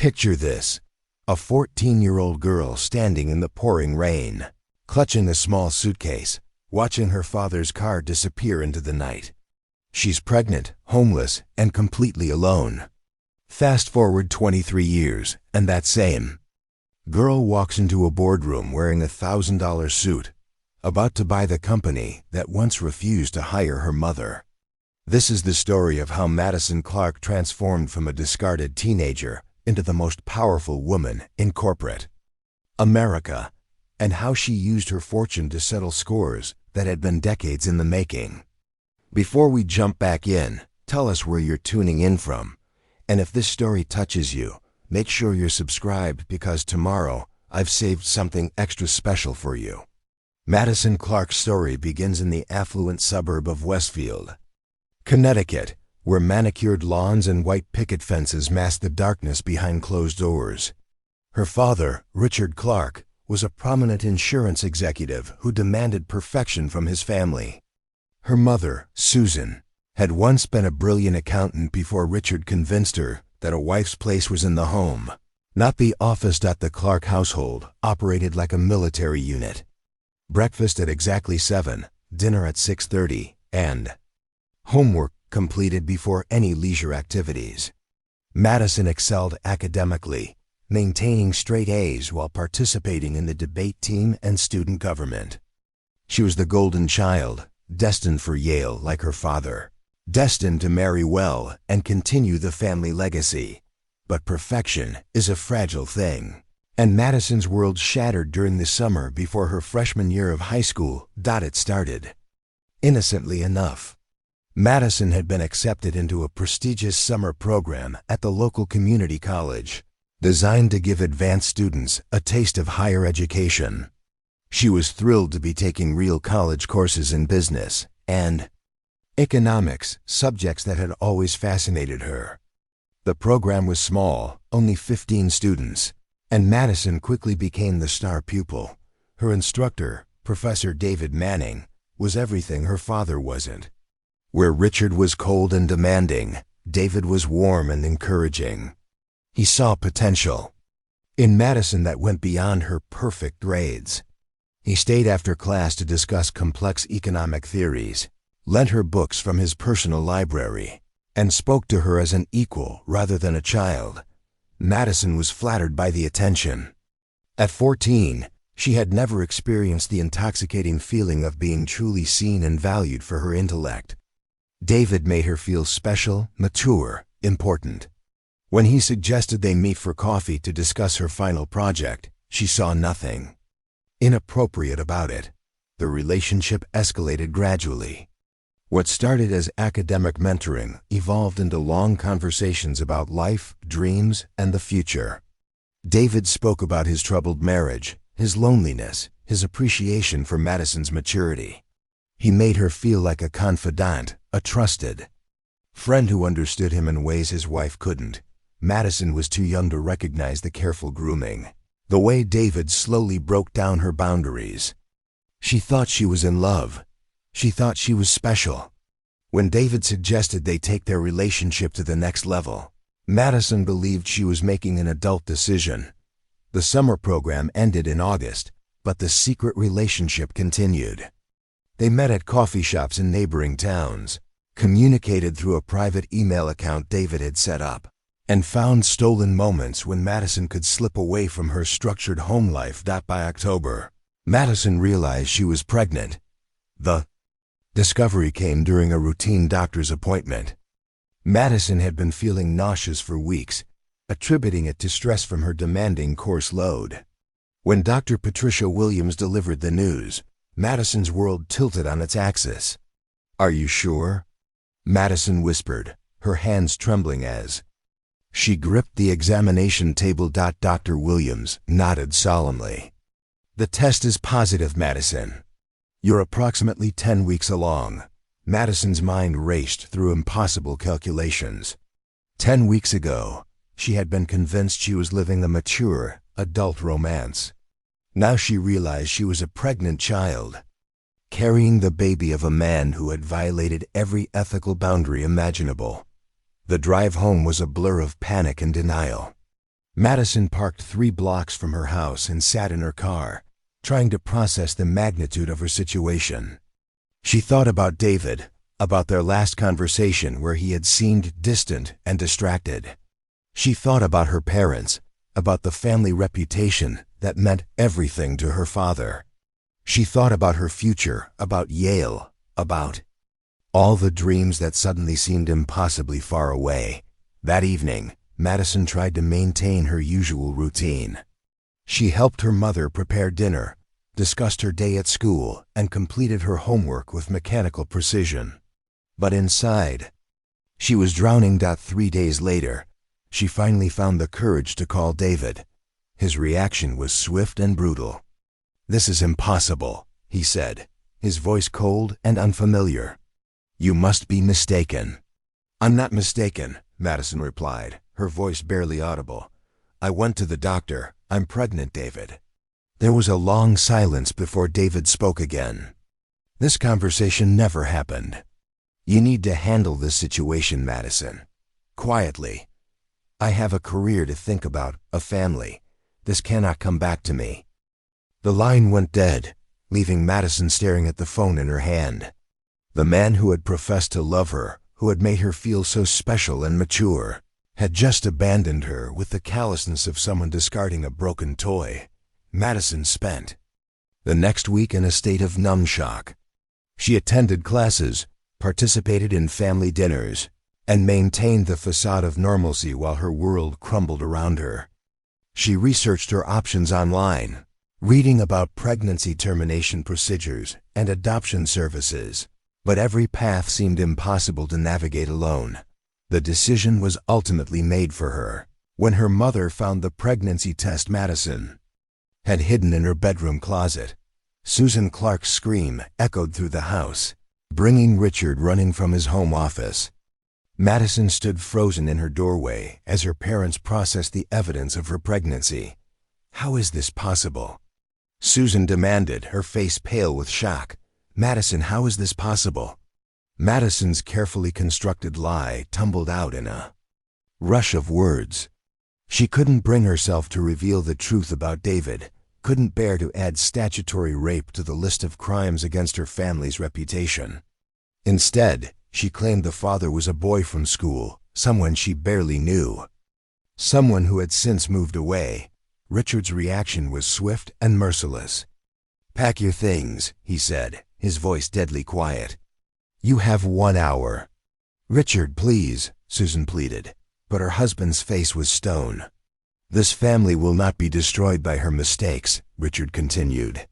Picture this: a 14-year-old girl standing in the pouring rain, clutching a small suitcase, watching her father's car disappear into the night. She's pregnant, homeless, and completely alone. Fast forward 23 years, and that same girl walks into a boardroom wearing a $1,000 suit, about to buy the company that once refused to hire her mother. This is the story of how Madison Clark transformed from a discarded teenager into the most powerful woman in corporate America, and how she used her fortune to settle scores that had been decades in the making. Before we jump back in, tell us where you're tuning in from, and if this story touches you, make sure you're subscribed, because tomorrow I've saved something extra special for you. Madison Clark's story begins in the affluent suburb of Westfield, Connecticut, where manicured lawns and white picket fences masked the darkness behind closed doors. Her father, Richard Clark, was a prominent insurance executive who demanded perfection from his family. Her mother, Susan, had once been a brilliant accountant before Richard convinced her that a wife's place was in the home, not the office. The Clark household operated like a military unit. Breakfast at exactly 7, dinner at 6:30, and homework completed before any leisure activities. Madison excelled academically, maintaining straight A's while participating in the debate team and student government. She was the golden child, destined for Yale like her father, destined to marry well and continue the family legacy. But perfection is a fragile thing, and Madison's world shattered during the summer before her freshman year of high school. It started innocently enough. Madison had been accepted into a prestigious summer program at the local community college, designed to give advanced students a taste of higher education. She was thrilled to be taking real college courses in business and economics, subjects that had always fascinated her. The program was small, only 15 students, and Madison quickly became the star pupil. Her instructor, Professor David Manning, was everything her father wasn't. Where Richard was cold and demanding, David was warm and encouraging. He saw potential in Madison that went beyond her perfect grades. He stayed after class to discuss complex economic theories, lent her books from his personal library, and spoke to her as an equal rather than a child. Madison was flattered by the attention. At 14, she had never experienced the intoxicating feeling of being truly seen and valued for her intellect. David made her feel special, mature, important. When he suggested they meet for coffee to discuss her final project, she saw nothing inappropriate about it. The relationship escalated gradually. What started as academic mentoring evolved into long conversations about life, dreams, and the future. David spoke about his troubled marriage, his loneliness, his appreciation for Madison's maturity. He made her feel like a confidant, a trusted friend who understood him in ways his wife couldn't. Madison was too young to recognize the careful grooming, the way David slowly broke down her boundaries. She thought she was in love. She thought she was special. When David suggested they take their relationship to the next level, Madison believed she was making an adult decision. The summer program ended in August, but the secret relationship continued. They met at coffee shops in neighboring towns, communicated through a private email account David had set up, and found stolen moments when Madison could slip away from her structured home life. By October, Madison realized she was pregnant. The discovery came during a routine doctor's appointment. Madison had been feeling nauseous for weeks, attributing it to stress from her demanding course load. When Dr. Patricia Williams delivered the news, Madison's world tilted on its axis. "Are you sure?" Madison whispered, her hands trembling as she gripped the examination table. Dr. Williams nodded solemnly. "The test is positive, Madison. You're approximately 10 weeks along." Madison's mind raced through impossible calculations. 10 weeks ago, she had been convinced she was living a mature, adult romance. Now she realized she was a pregnant child, carrying the baby of a man who had violated every ethical boundary imaginable. The drive home was a blur of panic and denial. Madison parked 3 blocks from her house and sat in her car, trying to process the magnitude of her situation. She thought about David, about their last conversation where he had seemed distant and distracted. She thought about her parents, about the family reputation that meant everything to her father. She thought about her future, about Yale, about all the dreams that suddenly seemed impossibly far away. That evening, Madison tried to maintain her usual routine. She helped her mother prepare dinner, discussed her day at school, and completed her homework with mechanical precision. But inside, she was drowning. 3 days later, she finally found the courage to call David. His reaction was swift and brutal. "This is impossible," he said, his voice cold and unfamiliar. "You must be mistaken." "I'm not mistaken," Madison replied, her voice barely audible. "I went to the doctor. I'm pregnant, David." There was a long silence before David spoke again. "This conversation never happened. You need to handle this situation, Madison. Quietly. I have a career to think about, a family. This cannot come back to me." The line went dead, leaving Madison staring at the phone in her hand. The man who had professed to love her, who had made her feel so special and mature, had just abandoned her with the callousness of someone discarding a broken toy. Madison spent the next week in a state of numb shock. She attended classes, participated in family dinners, and maintained the facade of normalcy while her world crumbled around her. She researched her options online, reading about pregnancy termination procedures and adoption services, but every path seemed impossible to navigate alone. The decision was ultimately made for her when her mother found the pregnancy test Madison had hidden in her bedroom closet. Susan Clark's scream echoed through the house, bringing Richard running from his home office. Madison stood frozen in her doorway as her parents processed the evidence of her pregnancy. "How is this possible?" Susan demanded, her face pale with shock. "Madison, how is this possible?" Madison's carefully constructed lie tumbled out in a rush of words. She couldn't bring herself to reveal the truth about David, couldn't bear to add statutory rape to the list of crimes against her family's reputation. Instead, she claimed the father was a boy from school, someone she barely knew, someone who had since moved away. Richard's reaction was swift and merciless. "Pack your things," he said, his voice deadly quiet. "You have 1 hour." "Richard, please," Susan pleaded, but her husband's face was stone. "This family will not be destroyed by her mistakes," Richard continued.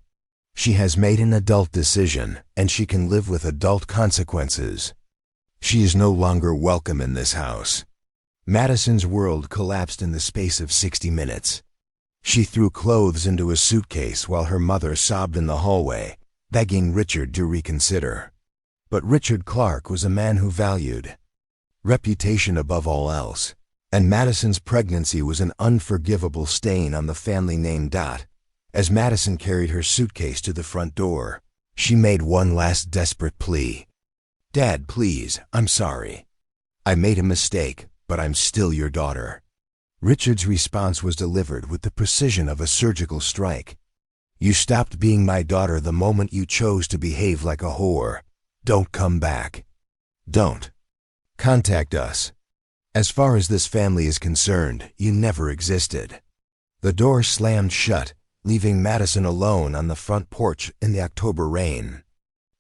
"She has made an adult decision, and she can live with adult consequences. She is no longer welcome in this house." Madison's world collapsed in the space of 60 minutes. She threw clothes into a suitcase while her mother sobbed in the hallway, begging Richard to reconsider. But Richard Clark was a man who valued reputation above all else, and Madison's pregnancy was an unforgivable stain on the family name. As Madison carried her suitcase to the front door, she made one last desperate plea. "Dad, please, I'm sorry. I made a mistake, but I'm still your daughter." Richard's response was delivered with the precision of a surgical strike. "You stopped being my daughter the moment you chose to behave like a whore. Don't come back. Don't contact us. As far as this family is concerned, you never existed." The door slammed shut, leaving Madison alone on the front porch in the October rain.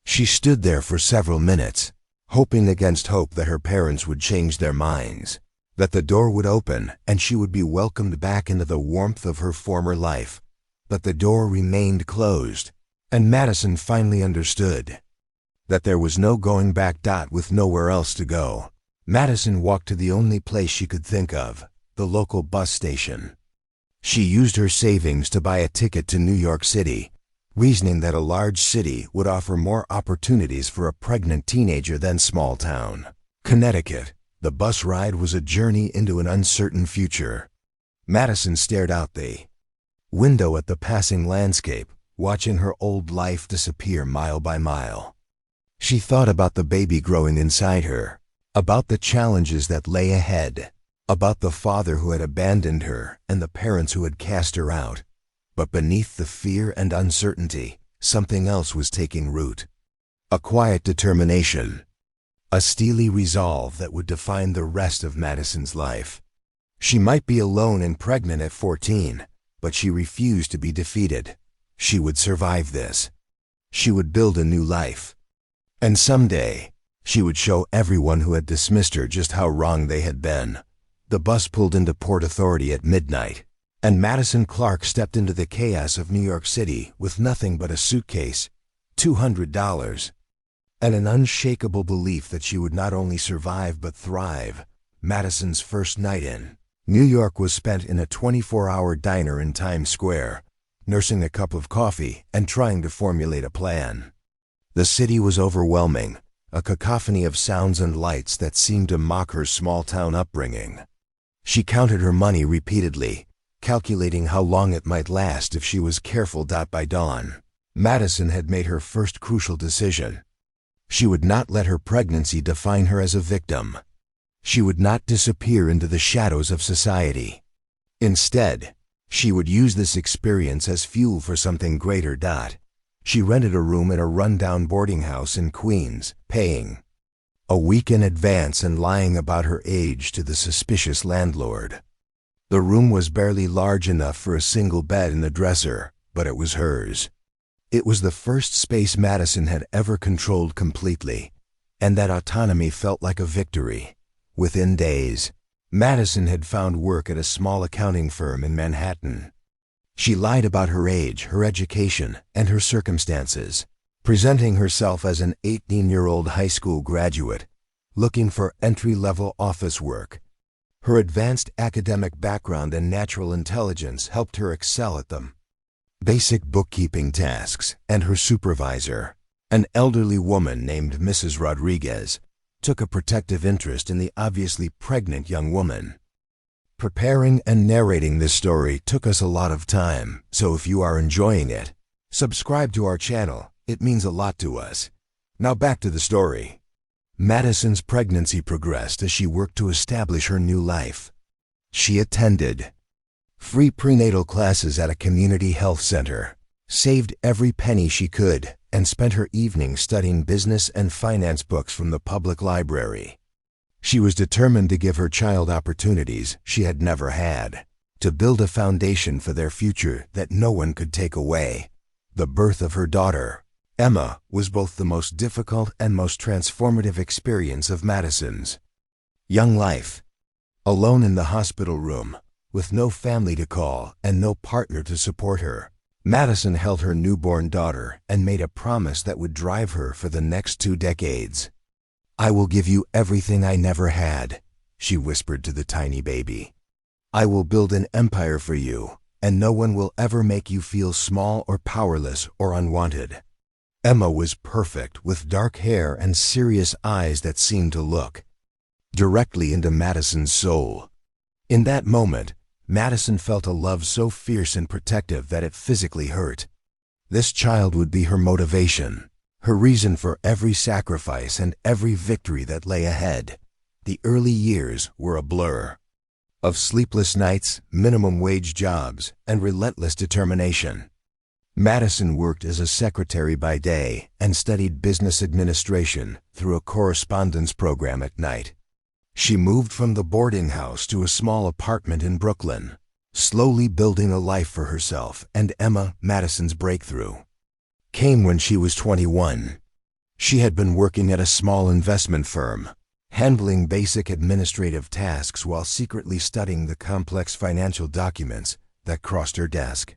She stood there for several minutes, hoping against hope that her parents would change their minds, that the door would open and she would be welcomed back into the warmth of her former life. But the door remained closed, and Madison finally understood that there was no going back. With nowhere else to go, Madison walked to the only place she could think of, the local bus station. She used her savings to buy a ticket to New York City, reasoning that a large city would offer more opportunities for a pregnant teenager than small town Connecticut. The bus ride was a journey into an uncertain future. Madison stared out the window at the passing landscape, watching her old life disappear mile by mile. She thought about the baby growing inside her, about the challenges that lay ahead, about the father who had abandoned her and the parents who had cast her out. But beneath the fear and uncertainty, something else was taking root. A quiet determination. A steely resolve that would define the rest of Madison's life. She might be alone and pregnant at 14, but she refused to be defeated. She would survive this. She would build a new life. And someday, she would show everyone who had dismissed her just how wrong they had been. The bus pulled into Port Authority at midnight, and Madison Clark stepped into the chaos of New York City with nothing but a suitcase, $200, and an unshakable belief that she would not only survive but thrive. Madison's first night in New York was spent in a 24-hour diner in Times Square, nursing a cup of coffee and trying to formulate a plan. The city was overwhelming, a cacophony of sounds and lights that seemed to mock her small-town upbringing. She counted her money repeatedly, calculating how long it might last if she was careful. By dawn, Madison had made her first crucial decision. She would not let her pregnancy define her as a victim. She would not disappear into the shadows of society. Instead, she would use this experience as fuel for something greater. She rented a room at a rundown boarding house in Queens, paying a week in advance and lying about her age to the suspicious landlord. The room was barely large enough for a single bed and a dresser, but it was hers. It was the first space Madison had ever controlled completely, and that autonomy felt like a victory. Within days, Madison had found work at a small accounting firm in Manhattan. She lied about her age, her education, and her circumstances, presenting herself as an 18-year-old high school graduate, looking for entry-level office work. Her advanced academic background and natural intelligence helped her excel at them. Basic bookkeeping tasks, and her supervisor, an elderly woman named Mrs. Rodriguez, took a protective interest in the obviously pregnant young woman. Preparing and narrating this story took us a lot of time, so if you are enjoying it, subscribe to our channel. It means a lot to us. Now back to the story. Madison's pregnancy progressed as she worked to establish her new life. She attended free prenatal classes at a community health center, saved every penny she could, and spent her evenings studying business and finance books from the public library. She was determined to give her child opportunities she had never had, to build a foundation for their future that no one could take away. The birth of her daughter, Emma, was both the most difficult and most transformative experience of Madison's young life. Alone in the hospital room, with no family to call and no partner to support her, Madison held her newborn daughter and made a promise that would drive her for the next 2 decades. "I will give you everything I never had," she whispered to the tiny baby. "I will build an empire for you, and no one will ever make you feel small or powerless or unwanted." Emma was perfect, with dark hair and serious eyes that seemed to look directly into Madison's soul. In that moment, Madison felt a love so fierce and protective that it physically hurt. This child would be her motivation, her reason for every sacrifice and every victory that lay ahead. The early years were a blur of sleepless nights, minimum wage jobs, and relentless determination. Madison worked as a secretary by day and studied business administration through a correspondence program at night. She moved from the boarding house to a small apartment in Brooklyn, slowly building a life for herself. And Emma, Madison's breakthrough, came when she was 21. She had been working at a small investment firm, handling basic administrative tasks while secretly studying the complex financial documents that crossed her desk.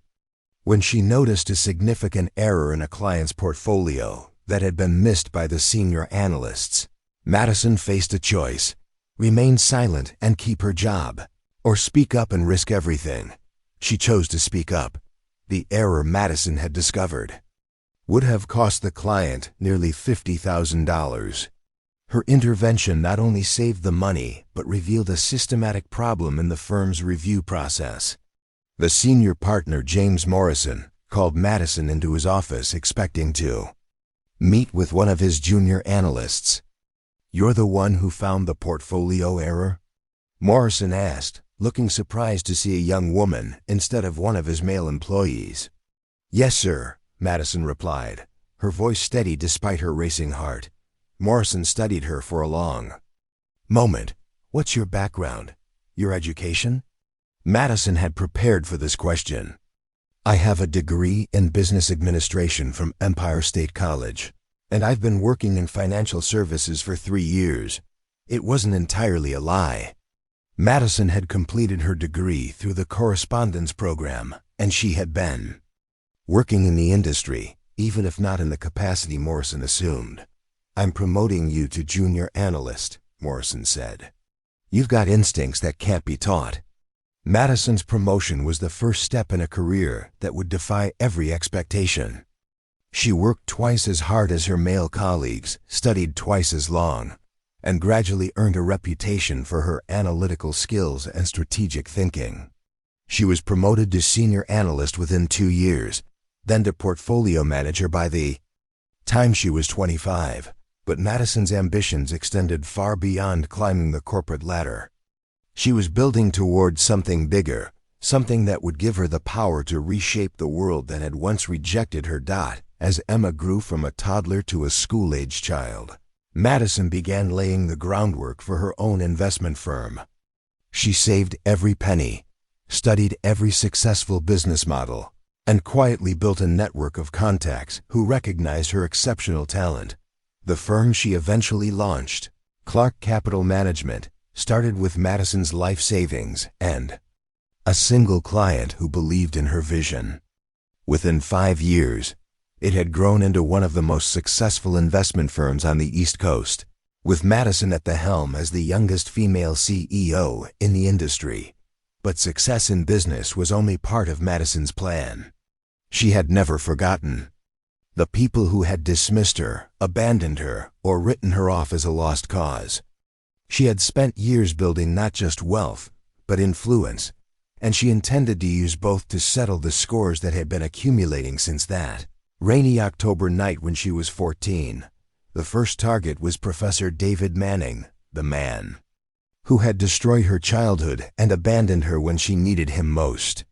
When she noticed a significant error in a client's portfolio that had been missed by the senior analysts, Madison faced a choice: remain silent and keep her job, or speak up and risk everything. She chose to speak up. The error Madison had discovered would have cost the client nearly $50,000. Her intervention not only saved the money, but revealed a systematic problem in the firm's review process. The senior partner, James Morrison, called Madison into his office expecting to meet with one of his junior analysts. "You're the one who found the portfolio error?" Morrison asked, looking surprised to see a young woman instead of one of his male employees. "Yes, sir," Madison replied, her voice steady despite her racing heart. Morrison studied her for a long moment. "What's your background? Your education?" Madison had prepared for this question. "I have a degree in business administration from Empire State College, and I've been working in financial services for 3 years. It wasn't entirely a lie. Madison had completed her degree through the correspondence program, and she had been working in the industry, even if not in the capacity Morrison assumed. "I'm promoting you to junior analyst," Morrison said. "You've got instincts that can't be taught." Madison's promotion was the first step in a career that would defy every expectation. She worked twice as hard as her male colleagues, studied twice as long, and gradually earned a reputation for her analytical skills and strategic thinking. She was promoted to senior analyst within 2 years, then to portfolio manager by the time she was 25, but Madison's ambitions extended far beyond climbing the corporate ladder. She was building towards something bigger, something that would give her the power to reshape the world that had once rejected her. As Emma grew from a toddler to a school-age child, Madison began laying the groundwork for her own investment firm. She saved every penny, studied every successful business model, and quietly built a network of contacts who recognized her exceptional talent. The firm she eventually launched, Clark Capital Management, started with Madison's life savings and a single client who believed in her vision. Within 5 years, it had grown into one of the most successful investment firms on the East Coast, with Madison at the helm as the youngest female CEO in the industry. But success in business was only part of Madison's plan. She had never forgotten the people who had dismissed her, abandoned her, or written her off as a lost cause. She had spent years building not just wealth, but influence, and she intended to use both to settle the scores that had been accumulating since that rainy October night when she was 14. The first target was Professor David Manning, the man who had destroyed her childhood and abandoned her when she needed him most.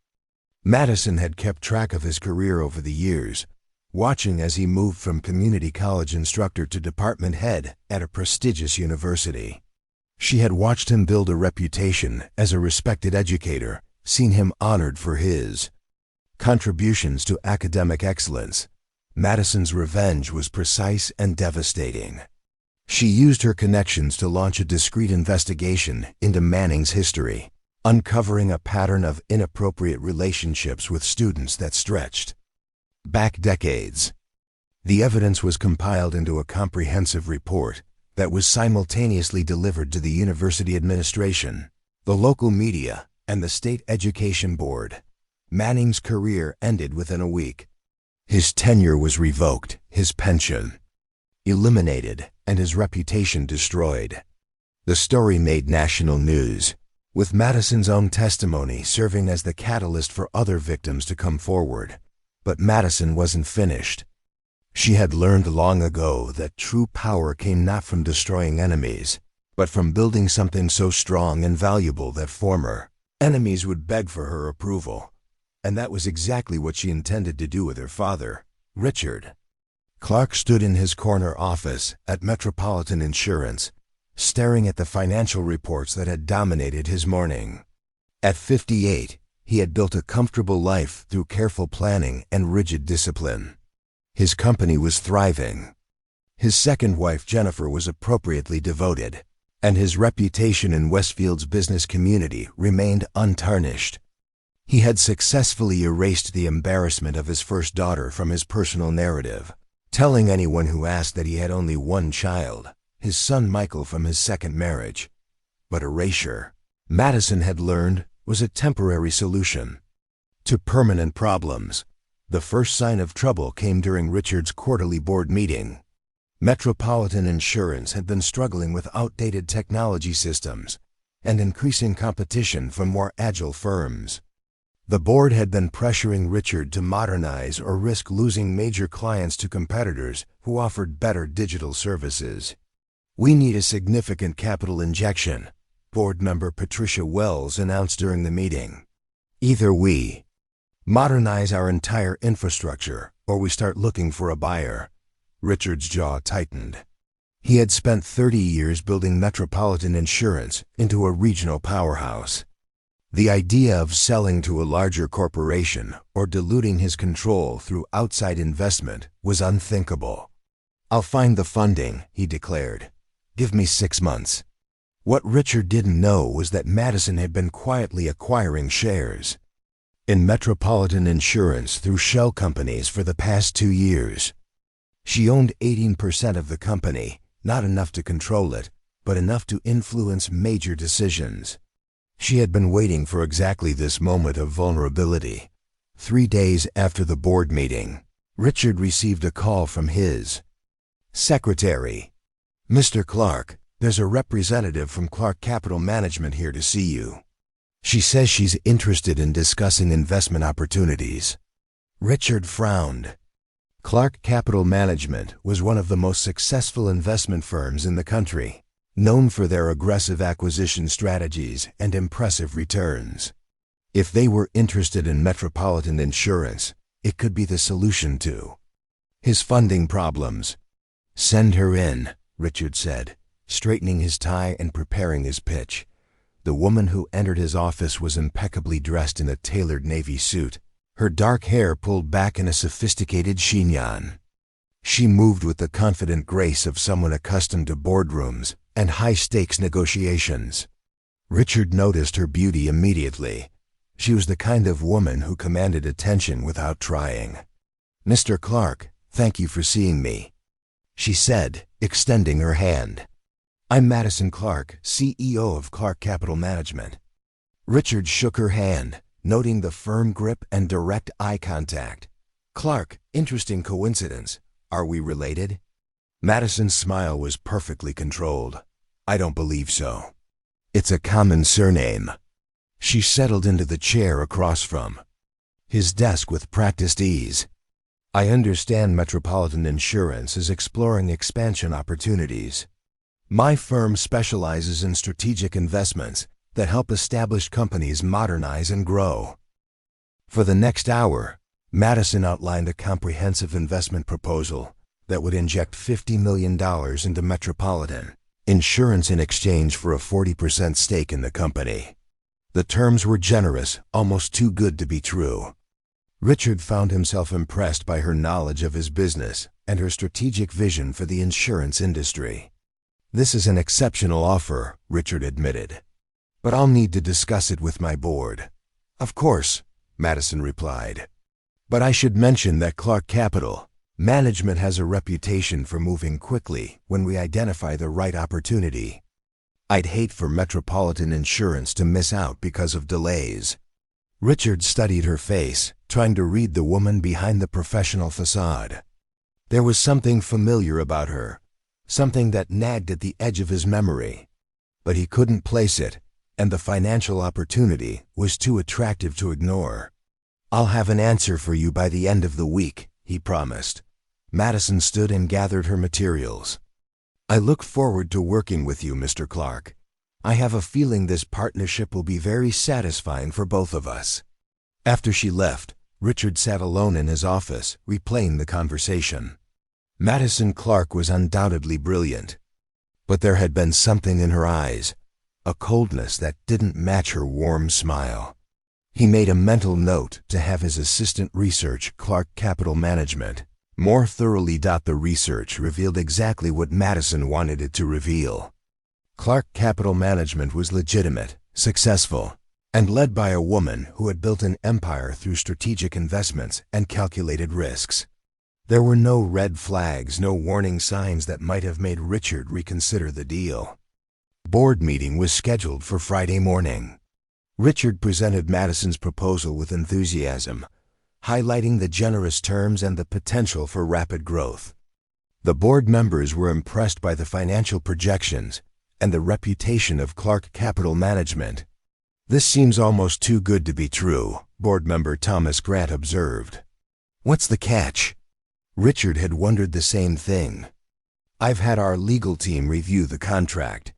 Madison had kept track of his career over the years, watching as he moved from community college instructor to department head at a prestigious university. She had watched him build a reputation as a respected educator, seen him honored for his contributions to academic excellence. Madison's revenge was precise and devastating. She used her connections to launch a discreet investigation into Manning's history, uncovering a pattern of inappropriate relationships with students that stretched back decades. The evidence was compiled into a comprehensive report that was simultaneously delivered to the university administration, the local media, and the state education board. Manning's career ended within a week. His tenure was revoked, his pension eliminated, and his reputation destroyed. The story made national news, with Madison's own testimony serving as the catalyst for other victims to come forward. But Madison wasn't finished. She had learned long ago that true power came not from destroying enemies, but from building something so strong and valuable that former enemies would beg for her approval. And that was exactly what she intended to do with her father, Richard. Clark stood in his corner office at Metropolitan Insurance, staring at the financial reports that had dominated his morning. At 58, he had built a comfortable life through careful planning and rigid discipline. His company was thriving. His second wife, Jennifer, was appropriately devoted, and his reputation in Westfield's business community remained untarnished. He had successfully erased the embarrassment of his first daughter from his personal narrative, telling anyone who asked that he had only one child, his son Michael, from his second marriage. But erasure, Madison had learned, was a temporary solution to permanent problems. The first sign of trouble came during Richard's quarterly board meeting. Metropolitan Insurance had been struggling with outdated technology systems and increasing competition from more agile firms. The board had been pressuring Richard to modernize or risk losing major clients to competitors who offered better digital services. "We need a significant capital injection," board member Patricia Wells announced during the meeting. Either we modernize our entire infrastructure or we start looking for a buyer. Richard's jaw tightened. He had spent 30 years building Metropolitan Insurance into a regional powerhouse. The idea of selling to a larger corporation or diluting his control through outside investment was unthinkable. "I'll find the funding," he declared. "Give me 6 months." What Richard didn't know was that Madison had been quietly acquiring shares in Metropolitan Insurance through shell companies for the past 2 years. She owned 18% of the company, not enough to control it, but enough to influence major decisions. She had been waiting for exactly this moment of vulnerability. 3 days after the board meeting, Richard received a call from his secretary. "Mr. Clark, there's a representative from Clark Capital Management here to see you. She says she's interested in discussing investment opportunities." Richard frowned. Clark Capital Management was one of the most successful investment firms in the country, known for their aggressive acquisition strategies and impressive returns. If they were interested in Metropolitan Insurance, it could be the solution to his funding problems. "Send her in," Richard said, straightening his tie and preparing his pitch. The woman who entered his office was impeccably dressed in a tailored navy suit, her dark hair pulled back in a sophisticated chignon. She moved with the confident grace of someone accustomed to boardrooms and high-stakes negotiations. Richard noticed her beauty immediately. She was the kind of woman who commanded attention without trying. "Mr. Clark, thank you for seeing me," she said, extending her hand. "I'm Madison Clark, CEO of Clark Capital Management." Richard shook her hand, noting the firm grip and direct eye contact. "Clark, interesting coincidence. Are we related?" Madison's smile was perfectly controlled. "I don't believe so. It's a common surname." She settled into the chair across from his desk with practiced ease. "I understand Metropolitan Insurance is exploring expansion opportunities. My firm specializes in strategic investments that help established companies modernize and grow." For the next hour, Madison outlined a comprehensive investment proposal that would inject $50 million into Metropolitan Insurance in exchange for a 40% stake in the company. The terms were generous, almost too good to be true. Richard found himself impressed by her knowledge of his business and her strategic vision for the insurance industry. "This is an exceptional offer," Richard admitted, "but I'll need to discuss it with my board." "Of course," Madison replied. "But I should mention that Clark Capital Management has a reputation for moving quickly when we identify the right opportunity. I'd hate for Metropolitan Insurance to miss out because of delays." Richard studied her face, trying to read the woman behind the professional facade. There was something familiar about her, something that nagged at the edge of his memory. But he couldn't place it, and the financial opportunity was too attractive to ignore. "I'll have an answer for you by the end of the week," he promised. Madison stood and gathered her materials. "I look forward to working with you, Mr. Clark. I have a feeling this partnership will be very satisfying for both of us." After she left, Richard sat alone in his office, replaying the conversation. Madison Clark was undoubtedly brilliant, but there had been something in her eyes, a coldness that didn't match her warm smile. He made a mental note to have his assistant research Clark Capital Management more thoroughly. The research revealed exactly what Madison wanted it to reveal. Clark Capital Management was legitimate, successful, and led by a woman who had built an empire through strategic investments and calculated risks. There were no red flags, no warning signs that might have made Richard reconsider the deal. Board meeting was scheduled for Friday morning. Richard presented Madison's proposal with enthusiasm, highlighting the generous terms and the potential for rapid growth. The board members were impressed by the financial projections and the reputation of Clark Capital Management. "This seems almost too good to be true," board member Thomas Grant observed. "What's the catch?" Richard had wondered the same thing. "I've had our legal team review the contract.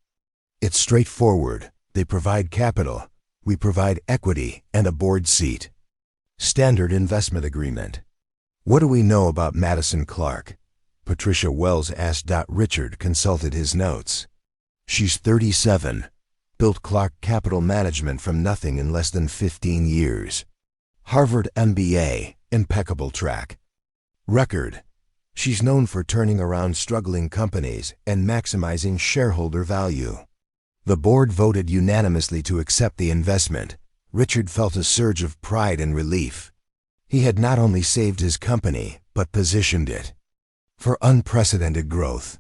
It's straightforward. They provide capital. We provide equity and a board seat. Standard investment agreement. What do we know about Madison Clark? Patricia Wells asked. Richard consulted his notes. She's 37. Built Clark Capital Management from nothing in less than 15 years. Harvard MBA, impeccable track record. She's known for turning around struggling companies and maximizing shareholder value. The board voted unanimously to accept the investment. Richard felt a surge of pride and relief. He had not only saved his company, but positioned it for unprecedented growth.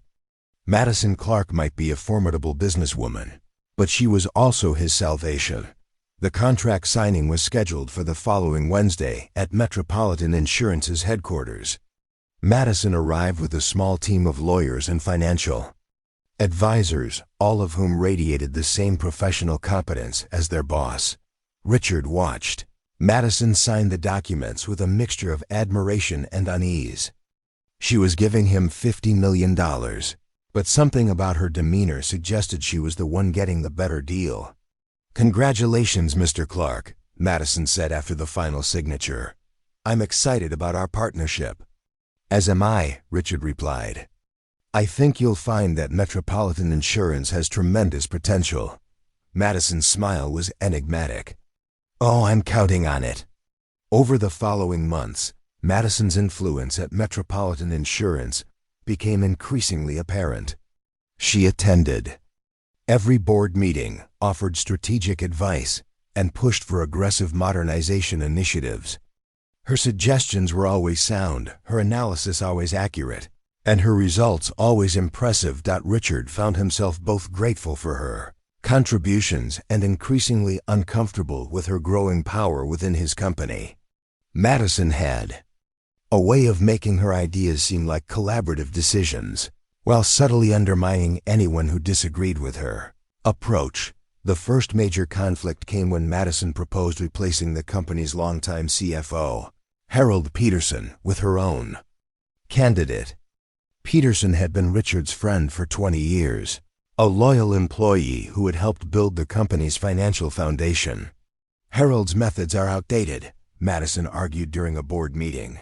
Madison Clark might be a formidable businesswoman, but she was also his salvation. The contract signing was scheduled for the following Wednesday at Metropolitan Insurance's headquarters. Madison arrived with a small team of lawyers and financial advisors, all of whom radiated the same professional competence as their boss. Richard watched. Madison signed the documents with a mixture of admiration and unease. She was giving him $50 million, but something about her demeanor suggested she was the one getting the better deal. "Congratulations, Mr. Clark," Madison said after the final signature. "I'm excited about our partnership." "As am I," Richard replied. "I think you'll find that Metropolitan Insurance has tremendous potential." Madison's smile was enigmatic. "Oh, I'm counting on it." Over the following months, Madison's influence at Metropolitan Insurance became increasingly apparent. She attended every board meeting, offered strategic advice, and pushed for aggressive modernization initiatives. Her suggestions were always sound, her analysis always accurate, and her results always impressive. Richard found himself both grateful for her contributions and increasingly uncomfortable with her growing power within his company. Madison had a way of making her ideas seem like collaborative decisions, while subtly undermining anyone who disagreed with her approach. The first major conflict came when Madison proposed replacing the company's longtime CFO, Harold Peterson, with her own candidate. Peterson had been Richard's friend for 20 years, a loyal employee who had helped build the company's financial foundation. "Harold's methods are outdated," Madison argued during a board meeting.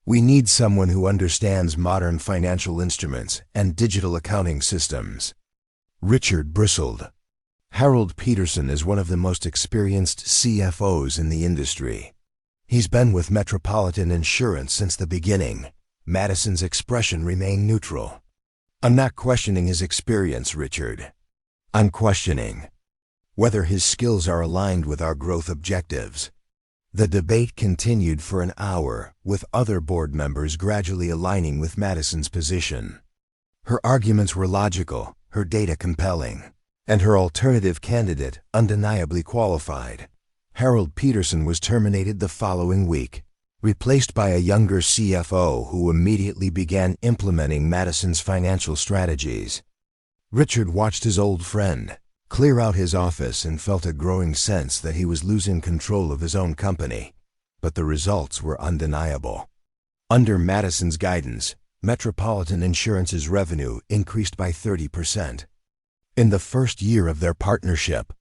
"We need someone who understands modern financial instruments and digital accounting systems." Richard bristled. "Harold Peterson is one of the most experienced CFOs in the industry. He's been with Metropolitan Insurance since the beginning." Madison's expression remained neutral. "I'm not questioning his experience, Richard. I'm questioning whether his skills are aligned with our growth objectives." The debate continued for an hour, with other board members gradually aligning with Madison's position. Her arguments were logical, her data compelling, and her alternative candidate undeniably qualified. Harold Peterson was terminated the following week, replaced by a younger CFO who immediately began implementing Madison's financial strategies. Richard watched his old friend clear out his office and felt a growing sense that he was losing control of his own company, but the results were undeniable. Under Madison's guidance, Metropolitan Insurance's revenue increased by 30%. In the first year of their partnership,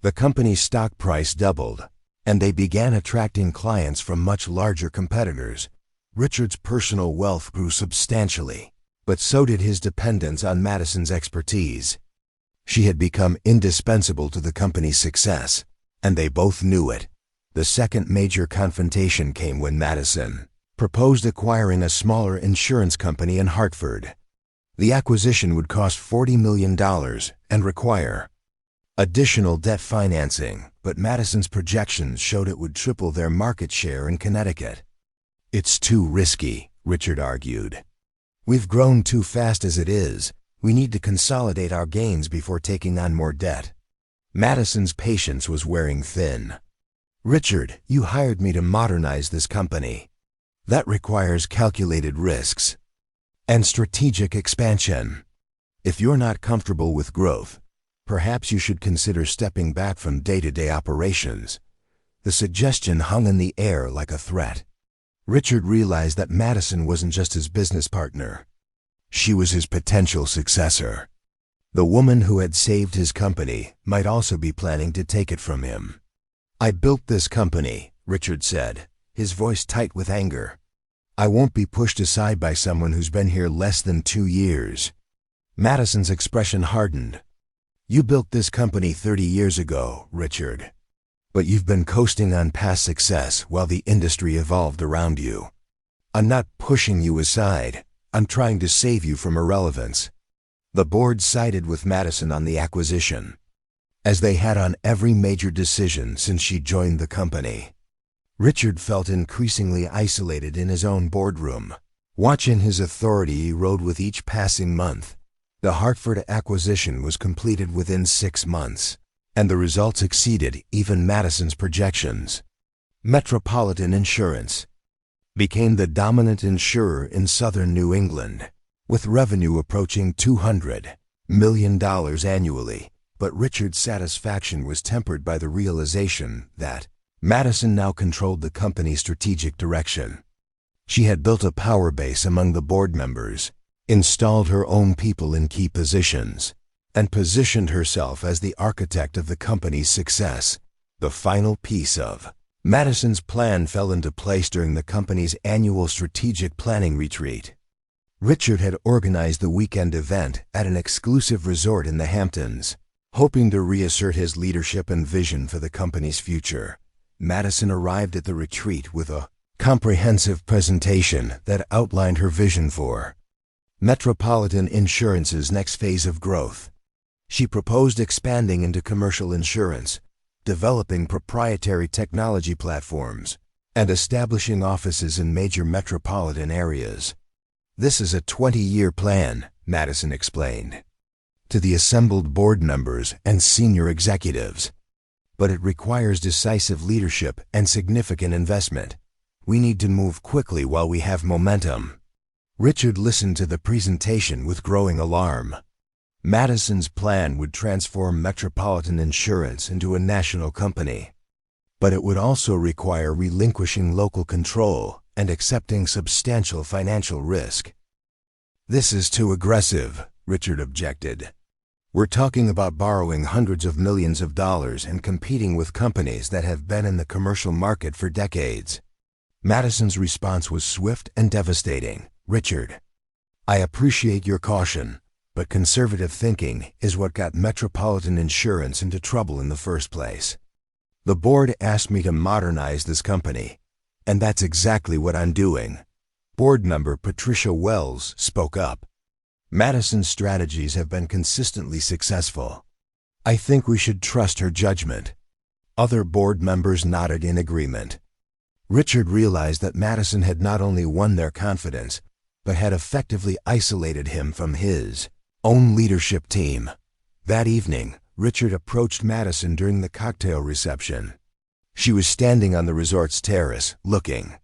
the company's stock price doubled, and they began attracting clients from much larger competitors. Richard's personal wealth grew substantially, but so did his dependence on Madison's expertise. She had become indispensable to the company's success, and they both knew it. The second major confrontation came when Madison proposed acquiring a smaller insurance company in Hartford. The acquisition would cost $40 million and require additional debt financing, but Madison's projections showed it would triple their market share in Connecticut. "It's too risky," Richard argued. "We've grown too fast as it is. We need to consolidate our gains before taking on more debt." Madison's patience was wearing thin. "Richard, you hired me to modernize this company. That requires calculated risks and strategic expansion. If you're not comfortable with growth, perhaps you should consider stepping back from day-to-day operations." The suggestion hung in the air like a threat. Richard realized that Madison wasn't just his business partner. She was his potential successor. The woman who had saved his company might also be planning to take it from him. "I built this company," Richard said, his voice tight with anger. "I won't be pushed aside by someone who's been here less than 2 years." Madison's expression hardened. "You built this company 30 years ago, Richard. But you've been coasting on past success while the industry evolved around you. I'm not pushing you aside. I'm trying to save you from irrelevance." The board sided with Madison on the acquisition, as they had on every major decision since she joined the company. Richard felt increasingly isolated in his own boardroom, watching his authority erode with each passing month. The Hartford acquisition was completed within 6 months, and the results exceeded even Madison's projections. Metropolitan Insurance became the dominant insurer in southern New England, with revenue approaching $200 million annually. But Richard's satisfaction was tempered by the realization that Madison now controlled the company's strategic direction. She had built a power base among the board members, installed her own people in key positions, and positioned herself as the architect of the company's success. The final piece of Madison's plan fell into place during the company's annual strategic planning retreat. Richard had organized the weekend event at an exclusive resort in the Hamptons, hoping to reassert his leadership and vision for the company's future. Madison arrived at the retreat with a comprehensive presentation that outlined her vision for Metropolitan Insurance's next phase of growth. She proposed expanding into commercial insurance, developing proprietary technology platforms, and establishing offices in major metropolitan areas. "This is a 20-year plan," Madison explained to the assembled board members and senior executives. "But it requires decisive leadership and significant investment. We need to move quickly while we have momentum." Richard listened to the presentation with growing alarm. Madison's plan would transform Metropolitan Insurance into a national company, but it would also require relinquishing local control and accepting substantial financial risk. "This is too aggressive," Richard objected. "We're talking about borrowing hundreds of millions of dollars and competing with companies that have been in the commercial market for decades." Madison's response was swift and devastating. "Richard, I appreciate your caution, but conservative thinking is what got Metropolitan Insurance into trouble in the first place. The board asked me to modernize this company, and that's exactly what I'm doing." Board member Patricia Wells spoke up. "Madison's strategies have been consistently successful. I think we should trust her judgment." Other board members nodded in agreement. Richard realized that Madison had not only won their confidence, but had effectively isolated him from his own leadership team. That evening, Richard approached Madison during the cocktail reception. She was standing on the resort's terrace, looking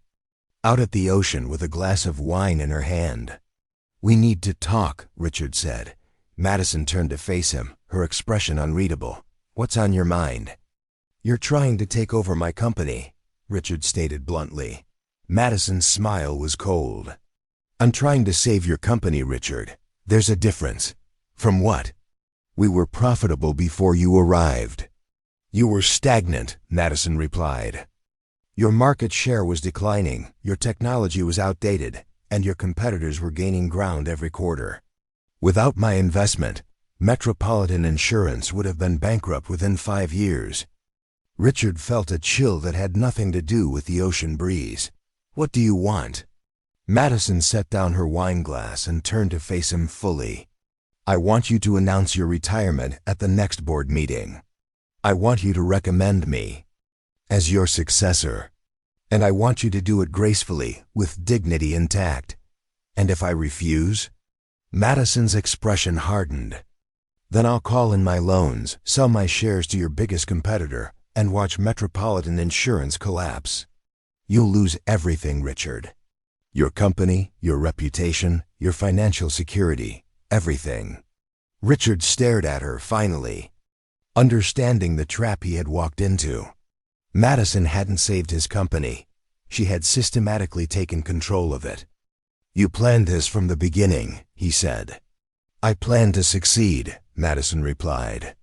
out at the ocean with a glass of wine in her hand. "We need to talk," Richard said. Madison turned to face him, her expression unreadable. "What's on your mind?" "You're trying to take over my company," Richard stated bluntly. Madison's smile was cold. "I'm trying to save your company, Richard. There's a difference." "From what?" "We were profitable before you arrived." "You were stagnant," Madison replied. "Your market share was declining, your technology was outdated, and your competitors were gaining ground every quarter. Without my investment, Metropolitan Insurance would have been bankrupt within 5 years." Richard felt a chill that had nothing to do with the ocean breeze. "What do you want?" Madison set down her wine glass and turned to face him fully. "I want you to announce your retirement at the next board meeting. I want you to recommend me as your successor. And I want you to do it gracefully, with dignity intact. And if I refuse?" Madison's expression hardened. "Then I'll call in my loans, sell my shares to your biggest competitor, and watch Metropolitan Insurance collapse. You'll lose everything, Richard. Your company, your reputation, your financial security, everything." Richard stared at her finally, understanding the trap he had walked into. Madison hadn't saved his company. She had systematically taken control of it. "You planned this from the beginning," he said. I plan to succeed, Madison replied.